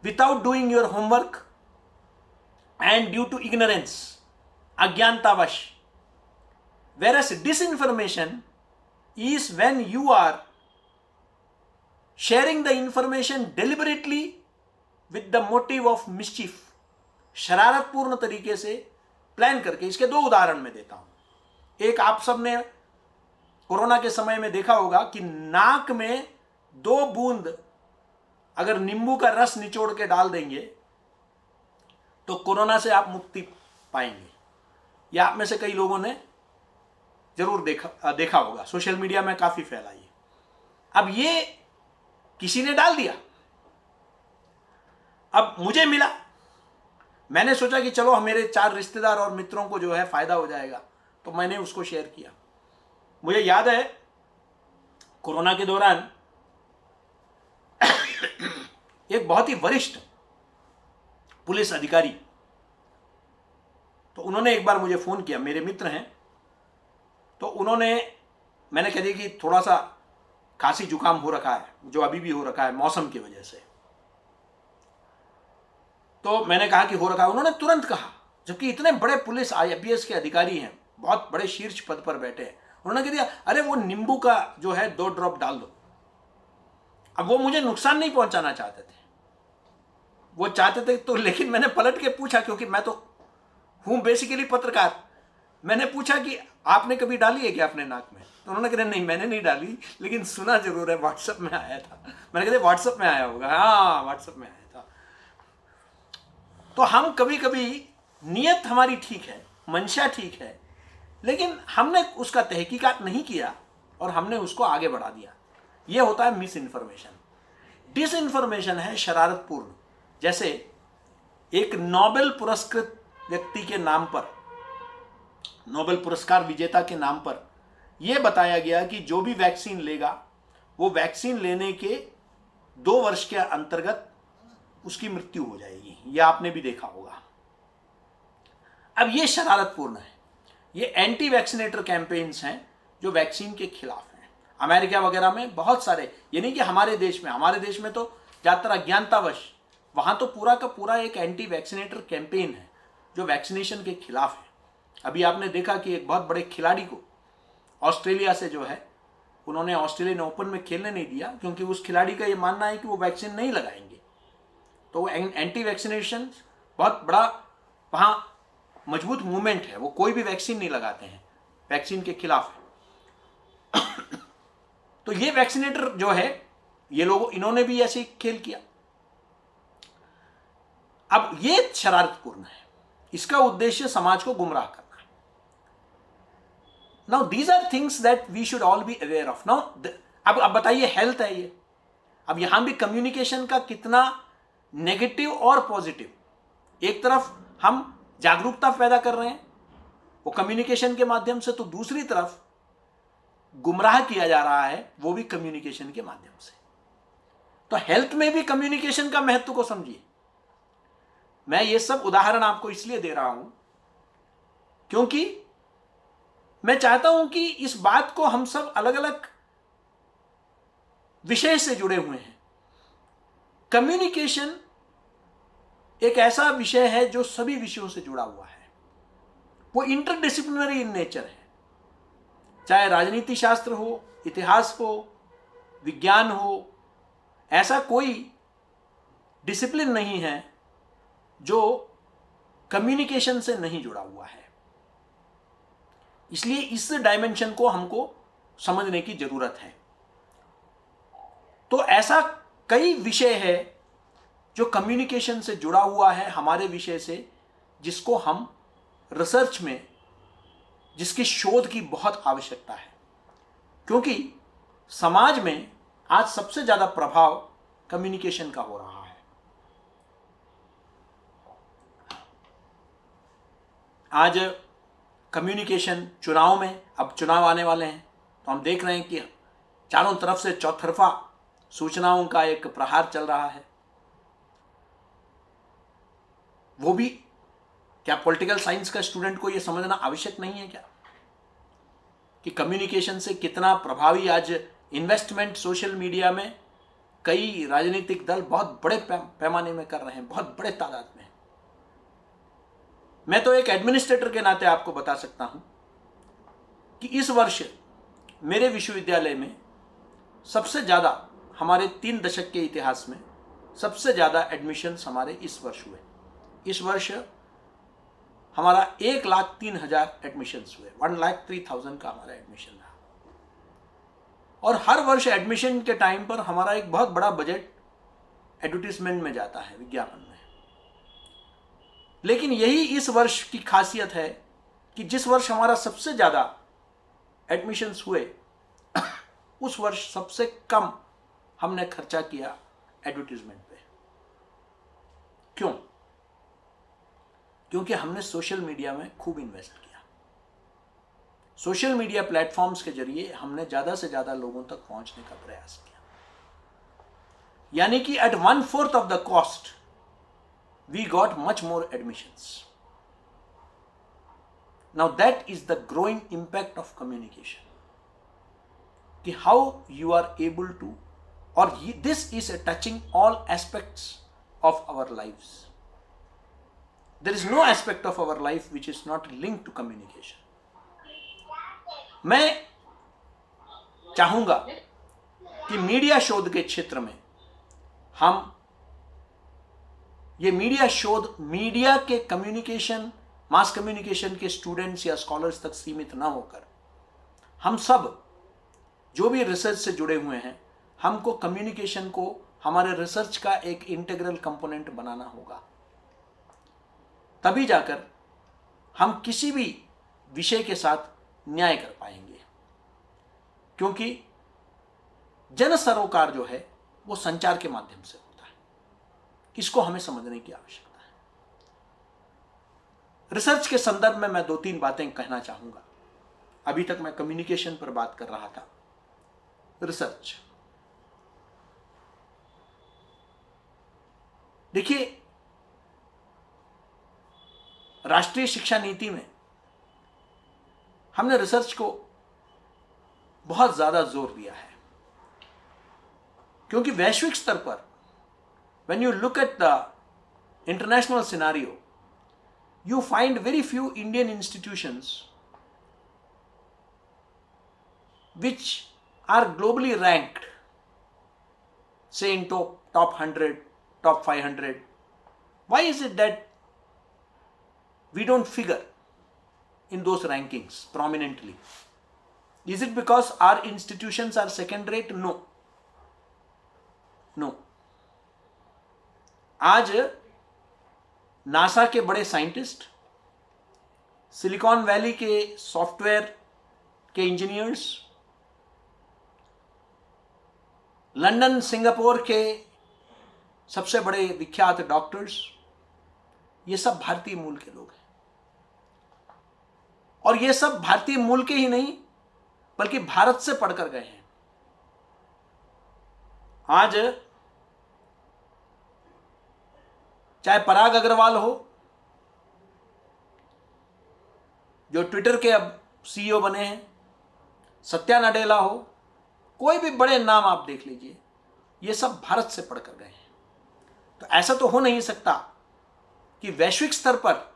without doing your homework and due to ignorance, अज्ञानतावश। whereas disinformation is when you are sharing the information deliberately with the motive of mischief, शरारतपूर्ण तरीके से प्लान करके। इसके दो उदाहरण मैं देता हूं। एक, आप सबने कोरोना के समय में देखा होगा कि नाक में 2 बूंद अगर नींबू का रस निचोड़ के डाल देंगे तो कोरोना से आप मुक्ति पाएंगे। या आप में से कई लोगों ने जरूर देखा होगा, सोशल मीडिया में काफी फैला ये। अब ये किसी ने डाल दिया, अब मुझे मिला, मैंने सोचा कि चलो मेरे 4 रिश्तेदार और मित्रों को जो है फायदा हो जाएगा, तो मैंने उसको शेयर किया। मुझे याद है कोरोना के दौरान एक बहुत ही वरिष्ठ पुलिस अधिकारी, तो उन्होंने एक बार मुझे फोन किया, मेरे मित्र हैं, तो मैंने कह दिया कि थोड़ा सा खांसी जुकाम हो रखा है, जो अभी भी हो रखा है मौसम की वजह से। तो मैंने कहा कि हो रखा है। उन्होंने तुरंत कहा, जबकि इतने बड़े पुलिस IPS के अधिकारी हैं, बहुत बड़े शीर्ष पद पर बैठे हैं, उन्होंने कह दिया अरे वो नींबू का जो है 2 ड्रॉप डाल दो। अब वो मुझे नुकसान नहीं पहुंचाना चाहते थे, वो चाहते थे तो, लेकिन मैंने पलट के पूछा, क्योंकि मैं तो हूं बेसिकली पत्रकार, मैंने पूछा कि आपने कभी डाली है क्या अपने नाक में? तो उन्होंने कहा नहीं मैंने नहीं डाली, लेकिन सुना जरूर है, व्हाट्सएप में आया था। मैंने कहा व्हाट्सएप में आया होगा? हाँ व्हाट्सएप में आया था। तो हम कभी कभी, नियत हमारी ठीक है, मंशा ठीक है, लेकिन हमने उसका तहकीकात नहीं किया और हमने उसको आगे बढ़ा दिया। यह होता है मिस इन्फॉर्मेशन। डिस इन्फॉर्मेशन है शरारतपूर्ण। जैसे एक नोबेल पुरस्कृत व्यक्ति के नाम पर, नोबेल पुरस्कार विजेता के नाम पर यह बताया गया कि जो भी वैक्सीन लेगा वो वैक्सीन लेने के 2 वर्ष के अंतर्गत उसकी मृत्यु हो जाएगी। यह आपने भी देखा होगा। अब यह शरारतपूर्ण है। ये एंटी वैक्सीनेटर कैंपेन्स हैं जो वैक्सीन के खिलाफ हैं। अमेरिका वगैरह में बहुत सारे, ये नहीं कि हमारे देश में तो ज़्यादातर अज्ञानतावश, वहाँ तो पूरा का पूरा एक एंटी वैक्सीनेटर कैंपेन है जो वैक्सीनेशन के खिलाफ है। अभी आपने देखा कि एक बहुत बड़े खिलाड़ी को ऑस्ट्रेलिया से जो है, उन्होंने ऑस्ट्रेलियन ओपन में खेलने नहीं दिया, क्योंकि उस खिलाड़ी का ये मानना है कि वो वैक्सीन नहीं लगाएंगे। तो एंटी वैक्सीनेशन बहुत बड़ा वहाँ मजबूत मूवमेंट है, वो कोई भी वैक्सीन नहीं लगाते हैं, वैक्सीन के खिलाफ है। तो ये वैक्सीनेटर जो है, ये लोग, इन्होंने भी ऐसे खेल किया। अब ये शरारतपूर्ण है, इसका उद्देश्य समाज को गुमराह करना है। Now these are things that we should all be aware of. Now अब बताइए, हेल्थ है ये, अब यहां भी कम्युनिकेशन का कितना नेगेटिव और पॉजिटिव। एक तरफ हम जागरूकता पैदा कर रहे हैं वो कम्युनिकेशन के माध्यम से, तो दूसरी तरफ गुमराह किया जा रहा है वो भी कम्युनिकेशन के माध्यम से। तो हेल्थ में भी कम्युनिकेशन का महत्व को समझिए। मैं ये सब उदाहरण आपको इसलिए दे रहा हूं क्योंकि मैं चाहता हूं कि इस बात को, हम सब अलग अलग विषय से जुड़े हुए हैं। कम्युनिकेशन एक ऐसा विषय है जो सभी विषयों से जुड़ा हुआ है, वो इंटरडिसिप्लिनरी इन नेचर है। चाहे राजनीति शास्त्र हो, इतिहास हो, विज्ञान हो, ऐसा कोई डिसिप्लिन नहीं है जो कम्युनिकेशन से नहीं जुड़ा हुआ है। इसलिए इस डायमेंशन को हमको समझने की जरूरत है। तो ऐसा कई विषय है जो कम्युनिकेशन से जुड़ा हुआ है हमारे विषय से, जिसको हम रिसर्च में, जिसकी शोध की बहुत आवश्यकता है, क्योंकि समाज में आज सबसे ज्यादा प्रभाव कम्युनिकेशन का हो रहा है। आज कम्युनिकेशन चुनाव में, अब चुनाव आने वाले हैं तो हम देख रहे हैं कि चारों तरफ से चौतरफा सूचनाओं का एक प्रहार चल रहा है। वो भी क्या पॉलिटिकल साइंस का स्टूडेंट को यह समझना आवश्यक नहीं है क्या कि कम्युनिकेशन से कितना प्रभावी आज इन्वेस्टमेंट सोशल मीडिया में कई राजनीतिक दल बहुत बड़े पैमाने में कर रहे हैं, बहुत बड़े तादाद में। मैं तो एक एडमिनिस्ट्रेटर के नाते आपको बता सकता हूं कि इस वर्ष मेरे विश्वविद्यालय में सबसे ज्यादा, हमारे 3 दशक के इतिहास में सबसे ज्यादा एडमिशन्स हमारे इस वर्ष हुए। इस वर्ष हमारा 1,03,000 एडमिशन्स हुए, 1,03,000 का हमारा एडमिशन रहा। और हर वर्ष एडमिशन के टाइम पर हमारा एक बहुत बड़ा बजट एडवर्टीजमेंट में जाता है, विज्ञापन में। लेकिन यही इस वर्ष की खासियत है कि जिस वर्ष हमारा सबसे ज्यादा एडमिशन्स हुए उस वर्ष सबसे कम हमने खर्चा किया एडवर्टीजमेंट पे। क्यों? क्योंकि हमने सोशल मीडिया में खूब इन्वेस्ट किया। सोशल मीडिया प्लेटफॉर्म्स के जरिए हमने ज्यादा से ज्यादा लोगों तक पहुंचने का प्रयास किया, यानी कि at 1/4 of the cost we got much more admissions. Now that is the growing impact of communication, कि how you are able to, और this is touching all aspects of our lives. There is no aspect of our life which is not linked to communication. मैं चाहूंगा कि media शोध के क्षेत्र में हम ये मीडिया शोध मीडिया के कम्युनिकेशन, मास कम्युनिकेशन के स्टूडेंट्स या स्कॉलर्स तक सीमित ना होकर हम सब जो भी रिसर्च से जुड़े हुए हैं, हमको कम्युनिकेशन को हमारे रिसर्च का एक इंटीग्रल कंपोनेंट बनाना होगा। तभी जाकर हम किसी भी विषय के साथ न्याय कर पाएंगे, क्योंकि जन सरोकार जो है वो संचार के माध्यम से होता है। इसको हमें समझने की आवश्यकता है। रिसर्च के संदर्भ में मैं 2-3 बातें कहना चाहूंगा। अभी तक मैं कम्युनिकेशन पर बात कर रहा था। रिसर्च, देखिए, राष्ट्रीय शिक्षा नीति में हमने रिसर्च को बहुत ज्यादा जोर दिया है, क्योंकि वैश्विक स्तर पर when you look at the international scenario, you find very few Indian institutions which are globally ranked, say in top 100, top 500. Why is it that we don't figure in those rankings prominently? Is it because our institutions are second rate? No. आज NASA के बड़े scientist, silicon valley के software के engineers, London Singapore के सबसे बड़े विख्यात doctors, ये सब भारतीय मूल के लोग हैं। और ये सब भारतीय मूल के ही नहीं बल्कि भारत से पढ़कर गए हैं। आज चाहे पराग अग्रवाल हो, जो ट्विटर के अब सीईओ बने हैं, सत्या नडेला हो, कोई भी बड़े नाम आप देख लीजिए, ये सब भारत से पढ़कर गए हैं। तो ऐसा तो हो नहीं सकता कि वैश्विक स्तर पर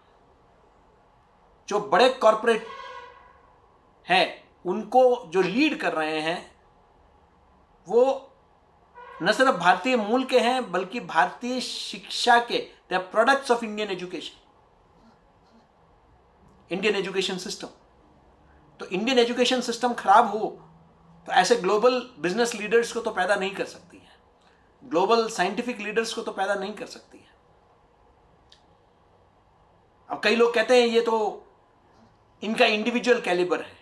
जो बड़े कॉरपोरेट हैं, उनको जो लीड कर रहे हैं, वो न सिर्फ भारतीय मूल के हैं बल्कि भारतीय शिक्षा के, they are products of Indian education, Indian education system. तो इंडियन एजुकेशन सिस्टम खराब हो तो ऐसे ग्लोबल बिजनेस लीडर्स को तो पैदा नहीं कर सकती है, ग्लोबल साइंटिफिक लीडर्स को तो पैदा नहीं कर सकती है। अब कई लोग कहते हैं ये तो इनका इंडिविजुअल कैलिबर है।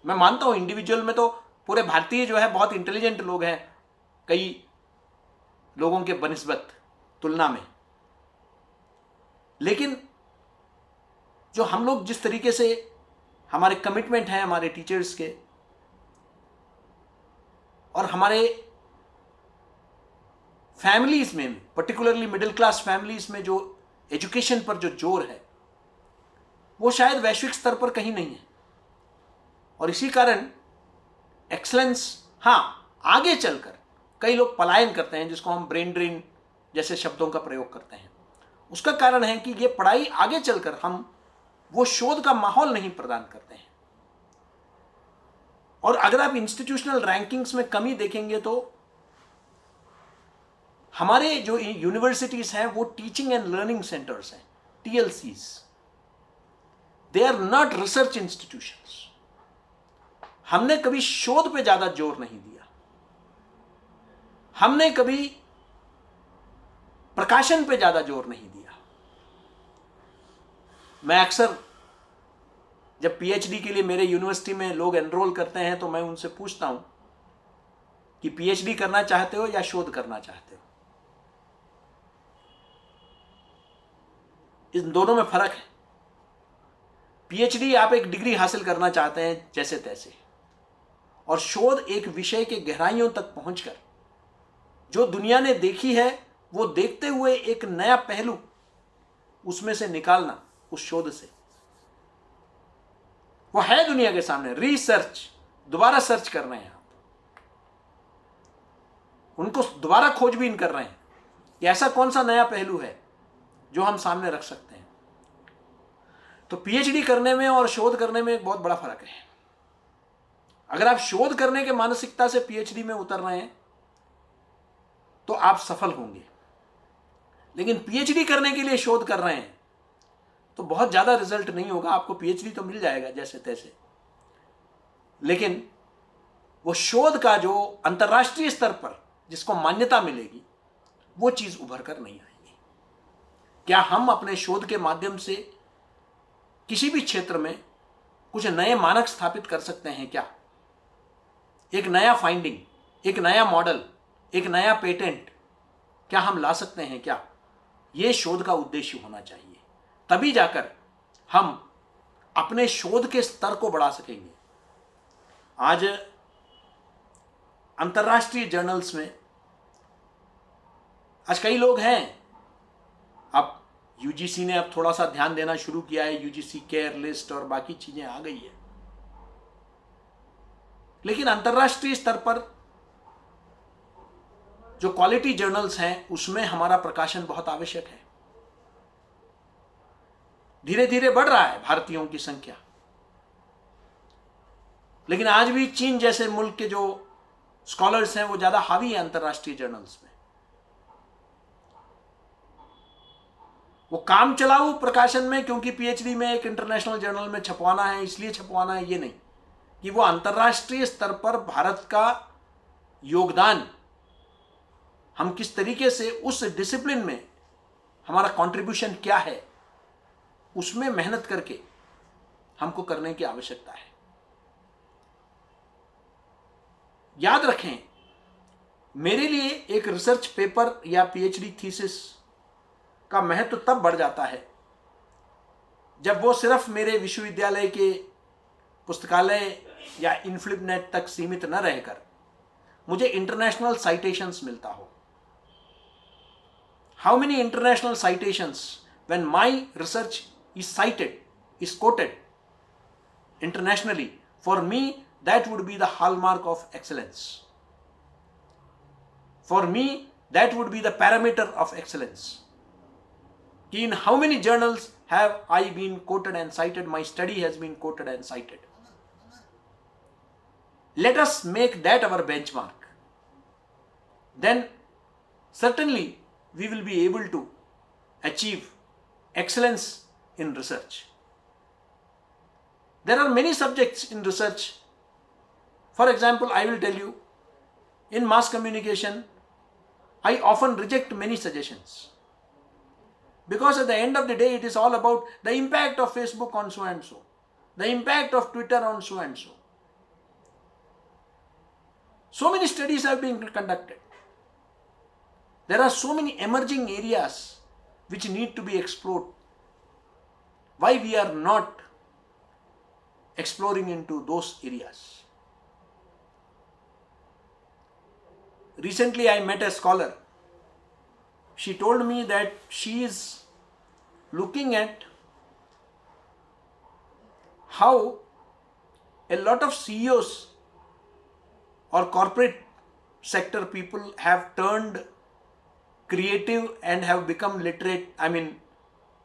मैं मानता हूं इंडिविजुअल में तो पूरे भारतीय जो है बहुत इंटेलिजेंट लोग हैं कई लोगों के बनिस्बत तुलना में, लेकिन जो हम लोग जिस तरीके से हमारे कमिटमेंट हैं हमारे टीचर्स के और हमारे फैमिलीज में, पर्टिकुलरली मिडिल क्लास फैमिलीज में जो एजुकेशन पर जो जोर है वो शायद वैश्विक स्तर पर कहीं नहीं है। और इसी कारण एक्सलेंस, हाँ, आगे चलकर कई लोग पलायन करते हैं, जिसको हम ब्रेन ड्रेन जैसे शब्दों का प्रयोग करते हैं। उसका कारण है कि ये पढ़ाई आगे चलकर हम वो शोध का माहौल नहीं प्रदान करते हैं। और अगर आप इंस्टीट्यूशनल रैंकिंग्स में कमी देखेंगे तो हमारे जो यूनिवर्सिटीज हैं वो टीचिंग एंड लर्निंग सेंटर्स हैं, TLCs, they are not research institutions. हमने कभी शोध पे ज्यादा जोर नहीं दिया, हमने कभी प्रकाशन पे ज्यादा जोर नहीं दिया। मैं अक्सर जब PhD के लिए मेरे यूनिवर्सिटी में लोग एनरोल करते हैं तो मैं उनसे पूछता हूं कि PhD करना चाहते हो या शोध करना चाहते हो? इन दोनों में फर्क है। PhD आप एक डिग्री हासिल करना चाहते हैं जैसे तैसे, और शोध एक विषय के गहराइयों तक पहुंचकर जो दुनिया ने देखी है वो देखते हुए एक नया पहलू उसमें से निकालना, उस शोध से। वो है दुनिया के सामने, रिसर्च, दोबारा सर्च कर रहे हैं आप, उनको दोबारा खोजबीन कर रहे हैं कि ऐसा कौन सा नया पहलू है जो हम सामने रख सकते हैं। तो PhD करने में और शोध करने में एक बहुत बड़ा फर्क है। अगर आप शोध करने के मानसिकता से PhD में उतर रहे हैं तो आप सफल होंगे, लेकिन PhD करने के लिए शोध कर रहे हैं तो बहुत ज्यादा रिजल्ट नहीं होगा। आपको PhD तो मिल जाएगा जैसे तैसे, लेकिन वो शोध का जो अंतर्राष्ट्रीय स्तर पर जिसको मान्यता मिलेगी वो चीज उभर कर नहीं आएगी। क्या हम अपने शोध के माध्यम से किसी भी क्षेत्र में कुछ नए मानक स्थापित कर सकते हैं क्या? एक नया फाइंडिंग, एक नया मॉडल, एक नया पेटेंट क्या हम ला सकते हैं क्या? ये शोध का उद्देश्य होना चाहिए। तभी जाकर हम अपने शोध के स्तर को बढ़ा सकेंगे। आज अंतर्राष्ट्रीय जर्नल्स में आज कई लोग हैं, अब UGC ने अब थोड़ा सा ध्यान देना शुरू किया है, UGC केयर लिस्ट और बाकी चीजें आ गई है, लेकिन अंतर्राष्ट्रीय स्तर पर जो क्वालिटी जर्नल्स हैं उसमें हमारा प्रकाशन बहुत आवश्यक है। धीरे धीरे बढ़ रहा है भारतीयों की संख्या, लेकिन आज भी चीन जैसे मुल्क के जो स्कॉलर्स हैं वो ज्यादा हावी है अंतर्राष्ट्रीय जर्नल्स में। वो काम चलाऊ प्रकाशन में, क्योंकि PhD में एक इंटरनेशनल जर्नल में छपवाना है इसलिए छपवाना है, ये नहीं कि वो अंतर्राष्ट्रीय स्तर पर भारत का योगदान, हम किस तरीके से उस डिसिप्लिन में हमारा कंट्रीब्यूशन क्या है, उसमें मेहनत करके हमको करने की आवश्यकता है। याद रखें, मेरे लिए एक रिसर्च पेपर या PhD थीसिस का महत्व तब बढ़ जाता है जब वो सिर्फ मेरे विश्वविद्यालय के पुस्तकालय या इनफ्लिपनेट तक सीमित न रहकर मुझे इंटरनेशनल साइटेशंस मिलता हो। How many international citations when my research is cited, is quoted internationally, for me that would be the hallmark of excellence. For me that would be the parameter of excellence. In how many journals have I been quoted and cited? My study has been quoted and cited. Let us make that our benchmark. Then certainly we will be able to achieve excellence in research. There are many subjects in research. For example, I will tell you, in mass communication, I often reject many suggestions. Because at the end of the day, it is all about the impact of Facebook on so and so, the impact of Twitter on so and so. So many studies have been conducted. There are so many emerging areas which need to be explored. why we are not exploring into those areas. Recently I met a scholar. She told me that she is looking at how a lot of CEOs or corporate sector people have turned creative and have become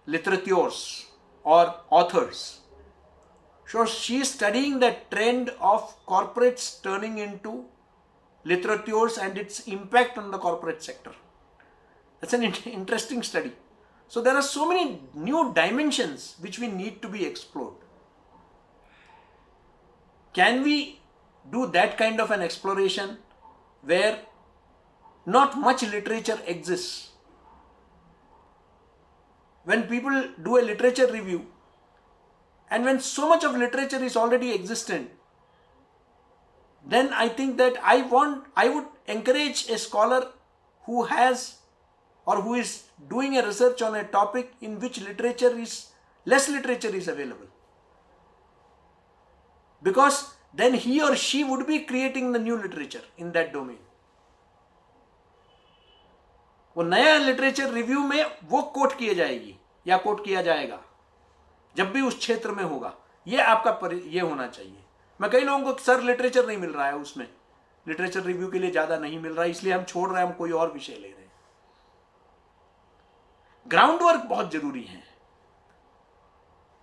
literateurs or authors. So she is studying the trend of corporates turning into literateurs and its impact on the corporate sector. That's an interesting study. So there are so many new dimensions which we need to be explored. Can we do that kind of an exploration where not much literature exists? When people do a literature review and when so much of literature is already existent, then I think that I would encourage a scholar who has or who is doing a research on a topic in which less literature is available. Because then he or she would be creating the new literature in that domain. वो नया literature review में वो coat किए जाएगी या coat किया जाएगा जब भी उस क्षेत्र में होगा. ये आपका ये होना चाहिए. मैं कई लोगों को सर लिटरेचर नहीं मिल रहा है, उसमें लिटरेचर रिव्यू के लिए ज़्यादा नहीं मिल रहा है, इसलिए हम छोड़ रहे हैं, हम कोई और विषय ले रहे हैं. ग्राउंड वर्क बहुत जरूरी है.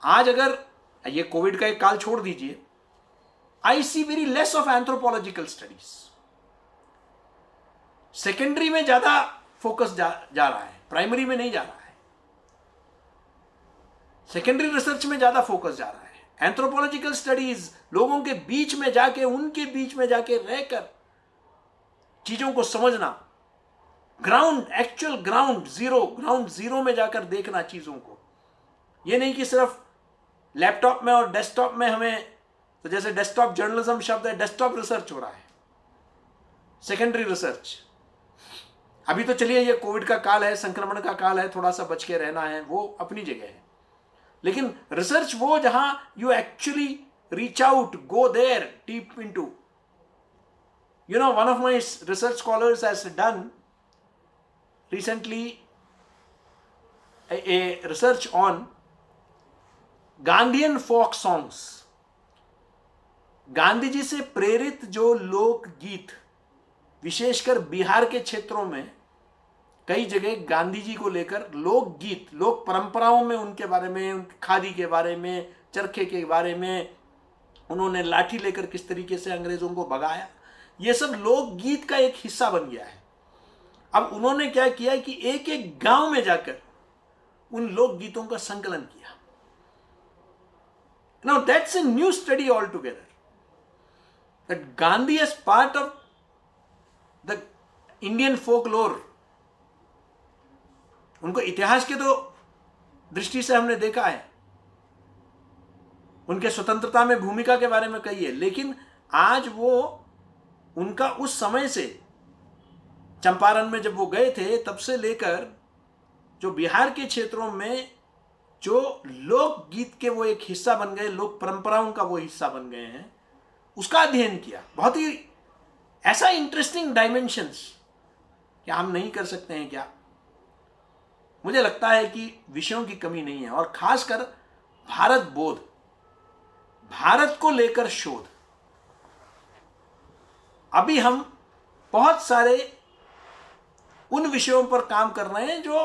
आज अगर ये कोविड का एक काल छोड़ दीजिए, I see very less of anthropological studies. Secondary में ज़्यादा फोकस जा रहा है, प्राइमरी में नहीं जा रहा है. सेकेंडरी रिसर्च में ज़्यादा फोकस जा रहा है. एंथ्रोपोलॉजिकल स्टडीज लोगों के बीच में जाके, उनके बीच में जाके रहकर चीज़ों को समझना, एक्चुअल ग्राउंड जीरो में जाकर देखना चीज़ों को. ये नहीं कि सिर्फ लैपटॉप में और डेस्कटॉप में हमें, तो जैसे डेस्कटॉप जर्नलिज्म शब्द है, डेस्कटॉप रिसर्च हो रहा है, सेकेंडरी रिसर्च. अभी तो चलिए ये कोविड का काल है, संक्रमण का काल है, थोड़ा सा बच के रहना है, वो अपनी जगह है. लेकिन रिसर्च वो जहां you actually reach out, go there deep into. One of my research scholars has done recently a research on Gandhian folk songs. Gandhi ji से प्रेरित जो लोकगीत, विशेषकर बिहार के क्षेत्रों में कई जगह गांधी जी को लेकर लोकगीत, लोक परंपराओं में उनके बारे में, उनकी खादी के बारे में, चरखे के बारे में, उन्होंने लाठी लेकर किस तरीके से अंग्रेजों को भगाया, ये सब लोकगीत का एक हिस्सा बन गया है. अब उन्होंने क्या किया कि एक एक गांव में जाकर उन लोकगीतों का संकलन किया. Now that's a new study altogether, that Gandhi as part of the Indian folklore. उनको इतिहास के तो दृष्टि से हमने देखा है, उनके स्वतंत्रता में भूमिका के बारे में कही है, लेकिन आज वो उनका उस समय से, चंपारण में जब वो गए थे तब से लेकर जो बिहार के क्षेत्रों में जो लोकगीत के वो एक हिस्सा बन गए, लोक परंपराओं का वो हिस्सा बन गए हैं, उसका अध्ययन किया. बहुत ही ऐसा इंटरेस्टिंग डायमेंशंस क्या हम नहीं कर सकते हैं क्या? मुझे लगता है कि विषयों की कमी नहीं है, और खासकर भारत बोध, भारत को लेकर शोध. अभी हम बहुत सारे उन विषयों पर काम कर रहे हैं जो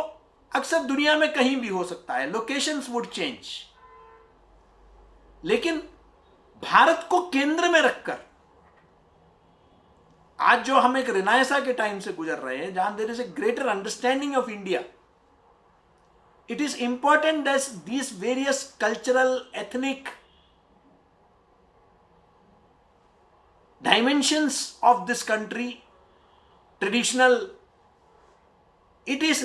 अक्सर दुनिया में कहीं भी हो सकता है, लोकेशंस वुड चेंज, लेकिन भारत को केंद्र में रखकर आज जो हम एक रिनायसा के टाइम से गुजर रहे हैं, जहां there is a greater understanding of India, it is important that these various cultural, ethnic dimensions of this country, traditional, it is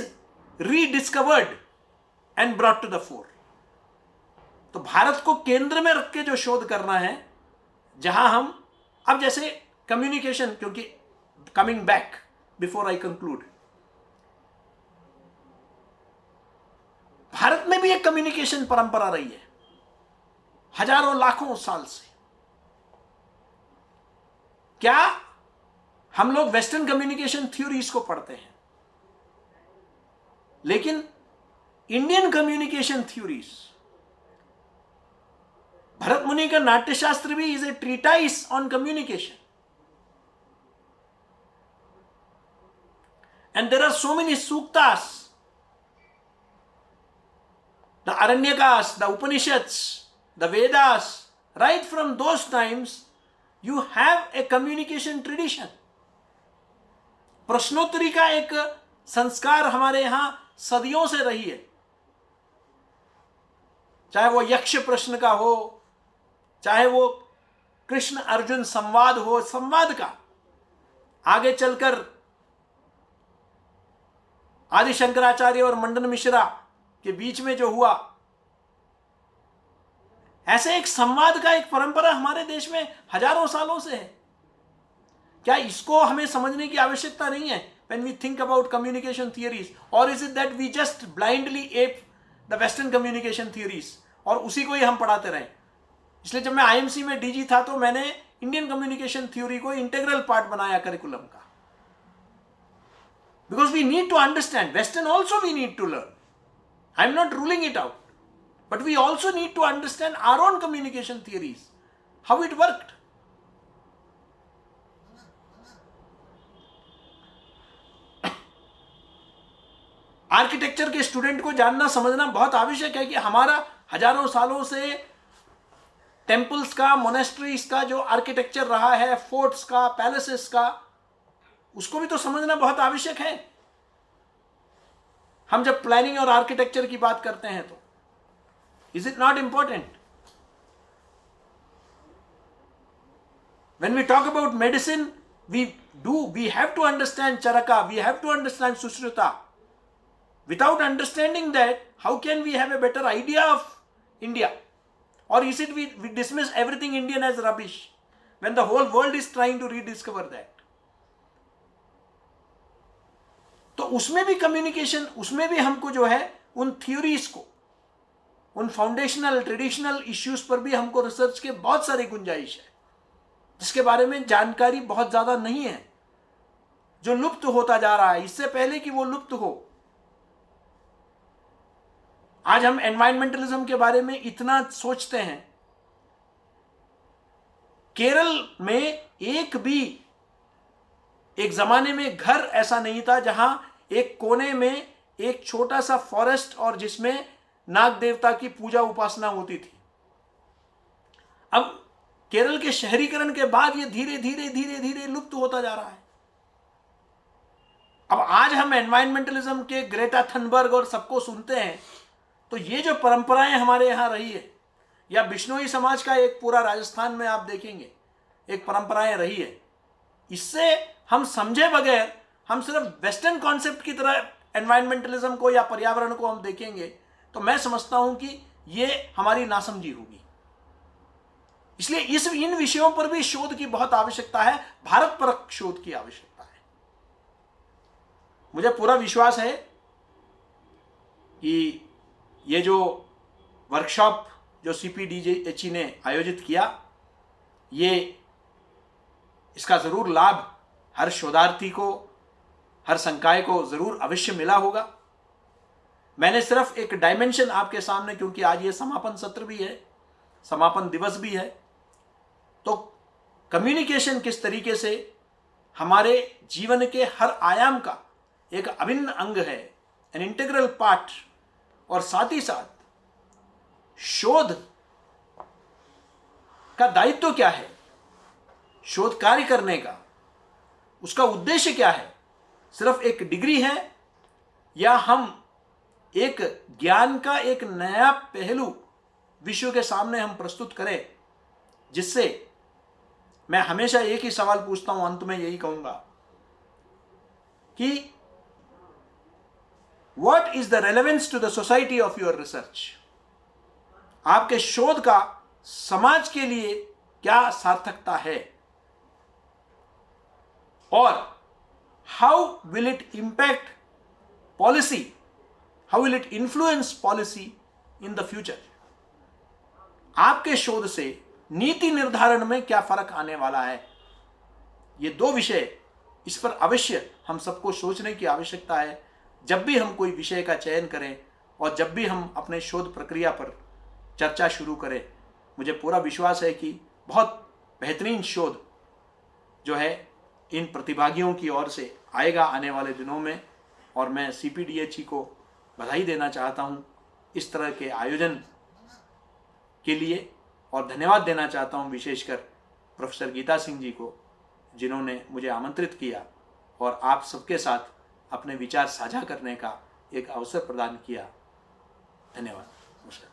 rediscovered and brought to the fore. तो भारत को केंद्र में रख के जो शोध करना है, जहां हम अब जैसे कम्युनिकेशन, क्योंकि coming back before I conclude, Bharat में भी एक कम्युनिकेशन परंपरा रही है हजारों लाखों साल से। क्या हम लोग वेस्टर्न कम्युनिकेशन थ्योरीज को पढ़ते हैं, लेकिन इंडियन कम्युनिकेशन थ्योरीज, भरत मुनि का नाट्यशास्त्र भी is a treatise on communication, and there are so many suktas, the Aranyakas, the Upanishads, the Vedas, right from those times, you have a communication tradition. प्रश्नोत्तरी का एक संस्कार हमारे यहां सदियों से रही है, चाहे वो यक्ष प्रश्न का हो, चाहे वो कृष्ण अर्जुन संवाद हो, संवाद का आगे चलकर आदि शंकराचार्य और मंडन मिश्रा के बीच में जो हुआ, ऐसे एक संवाद का एक परंपरा हमारे देश में हजारों सालों से है। क्या इसको हमें समझने की आवश्यकता नहीं है when we think about communication theories, or is it that we just blindly ape the western communication theories और उसी को ही हम पढ़ाते रहे? इसलिए जब मैं आईएमसी में डीजी था तो मैंने इंडियन कम्युनिकेशन थ्योरी को इंटीग्रल पार्ट बनाया करिकुलम का, because we need to understand western also we need to learn. I'm not ruling it out, but we also need to understand our own communication theories, how it worked. Architecture के student को जानना समझना बहुत आवश्यक है कि हमारा हजारों सालों से टेम्पल्स का, मोनेस्ट्रीज का जो आर्किटेक्चर रहा है, फोर्ट्स का, पैलेसेस का, उसको भी तो समझना बहुत आवश्यक है। हम जब प्लानिंग और आर्किटेक्चर की बात करते हैं तो is it not important? When we talk about medicine, we have to understand Charaka, we have to understand Sushruta. Without understanding that, how can we have a better idea of India? Or is it we dismiss everything Indian as rubbish when the whole world is trying to rediscover that? तो उसमें भी communication, उसमें भी हमको जो है उन theories को, उन फाउंडेशनल ट्रेडिशनल इश्यूज पर भी हमको रिसर्च के बहुत सारी गुंजाइश है, जिसके बारे में जानकारी बहुत ज़्यादा नहीं है, जो लुप्त होता जा रहा है इससे पहले कि वो लुप्त हो। आज हम एनवायरमेंटलिज्म के बारे में इतना सोचते हैं। केरल में एक जमाने में घर ऐसा नहीं था जहां एक कोने में एक छोटा सा फॉरेस्ट और जिसमें नाग देवता की पूजा उपासना होती थी। अब केरल के शहरीकरण के बाद ये धीरे धीरे लुप्त होता जा रहा है। अब आज हम एनवायरमेंटलिज्म के ग्रेटा थनबर्ग और सबको सुनते हैं, तो ये जो परंपराएं हमारे यहाँ रही है, या बिश्नोई समाज का एक पूरा राजस्थान में आप देखेंगे एक परंपराएं रही है, इससे हम समझे बगैर हम सिर्फ वेस्टर्न कॉन्सेप्ट की तरह एनवायरमेंटलिज्म को या पर्यावरण को हम देखेंगे तो मैं समझता हूं कि ये हमारी नासमझी होगी। इसलिए इन विषयों पर भी शोध की बहुत आवश्यकता है, भारत परक शोध की आवश्यकता है। मुझे पूरा विश्वास है कि ये जो वर्कशॉप जो CPDHE ने आयोजित किया, ये इसका जरूर लाभ हर शोधार्थी को, हर संकाय को जरूर अवश्य मिला होगा। मैंने सिर्फ एक डायमेंशन आपके सामने, क्योंकि आज ये समापन सत्र भी है, समापन दिवस भी है, तो कम्युनिकेशन किस तरीके से हमारे जीवन के हर आयाम का एक अभिन्न अंग है, एन इंटीग्रल पार्ट, और साथ ही साथ शोध का दायित्व क्या है, शोध कार्य करने का उसका उद्देश्य क्या है, सिर्फ एक डिग्री है या हम एक ज्ञान का एक नया पहलू विश्व के सामने हम प्रस्तुत करें, जिससे मैं हमेशा एक ही सवाल पूछता हूं, अंत में यही कहूंगा कि what is the relevance to the society of your research? आपके शोध का समाज के लिए क्या सार्थकता है, और how will it impact policy, how will it influence policy in the future. आपके शोध से नीति निर्धारण में क्या फर्क आने वाला है। ये दो विषय, इस पर अवश्य हम सबको सोचने की आवश्यकता है जब भी हम कोई विषय का चयन करें और जब भी हम अपने शोध प्रक्रिया पर चर्चा शुरू करें। मुझे पूरा विश्वास है कि बहुत बेहतरीन शोध जो है इन प्रतिभागियों की ओर से आएगा आने वाले दिनों में, और मैं CPDHE को बधाई देना चाहता हूं इस तरह के आयोजन के लिए, और धन्यवाद देना चाहता हूं विशेषकर प्रोफेसर गीता सिंह जी को, जिन्होंने मुझे आमंत्रित किया और आप सबके साथ अपने विचार साझा करने का एक अवसर प्रदान किया। धन्यवाद। नमस्कार।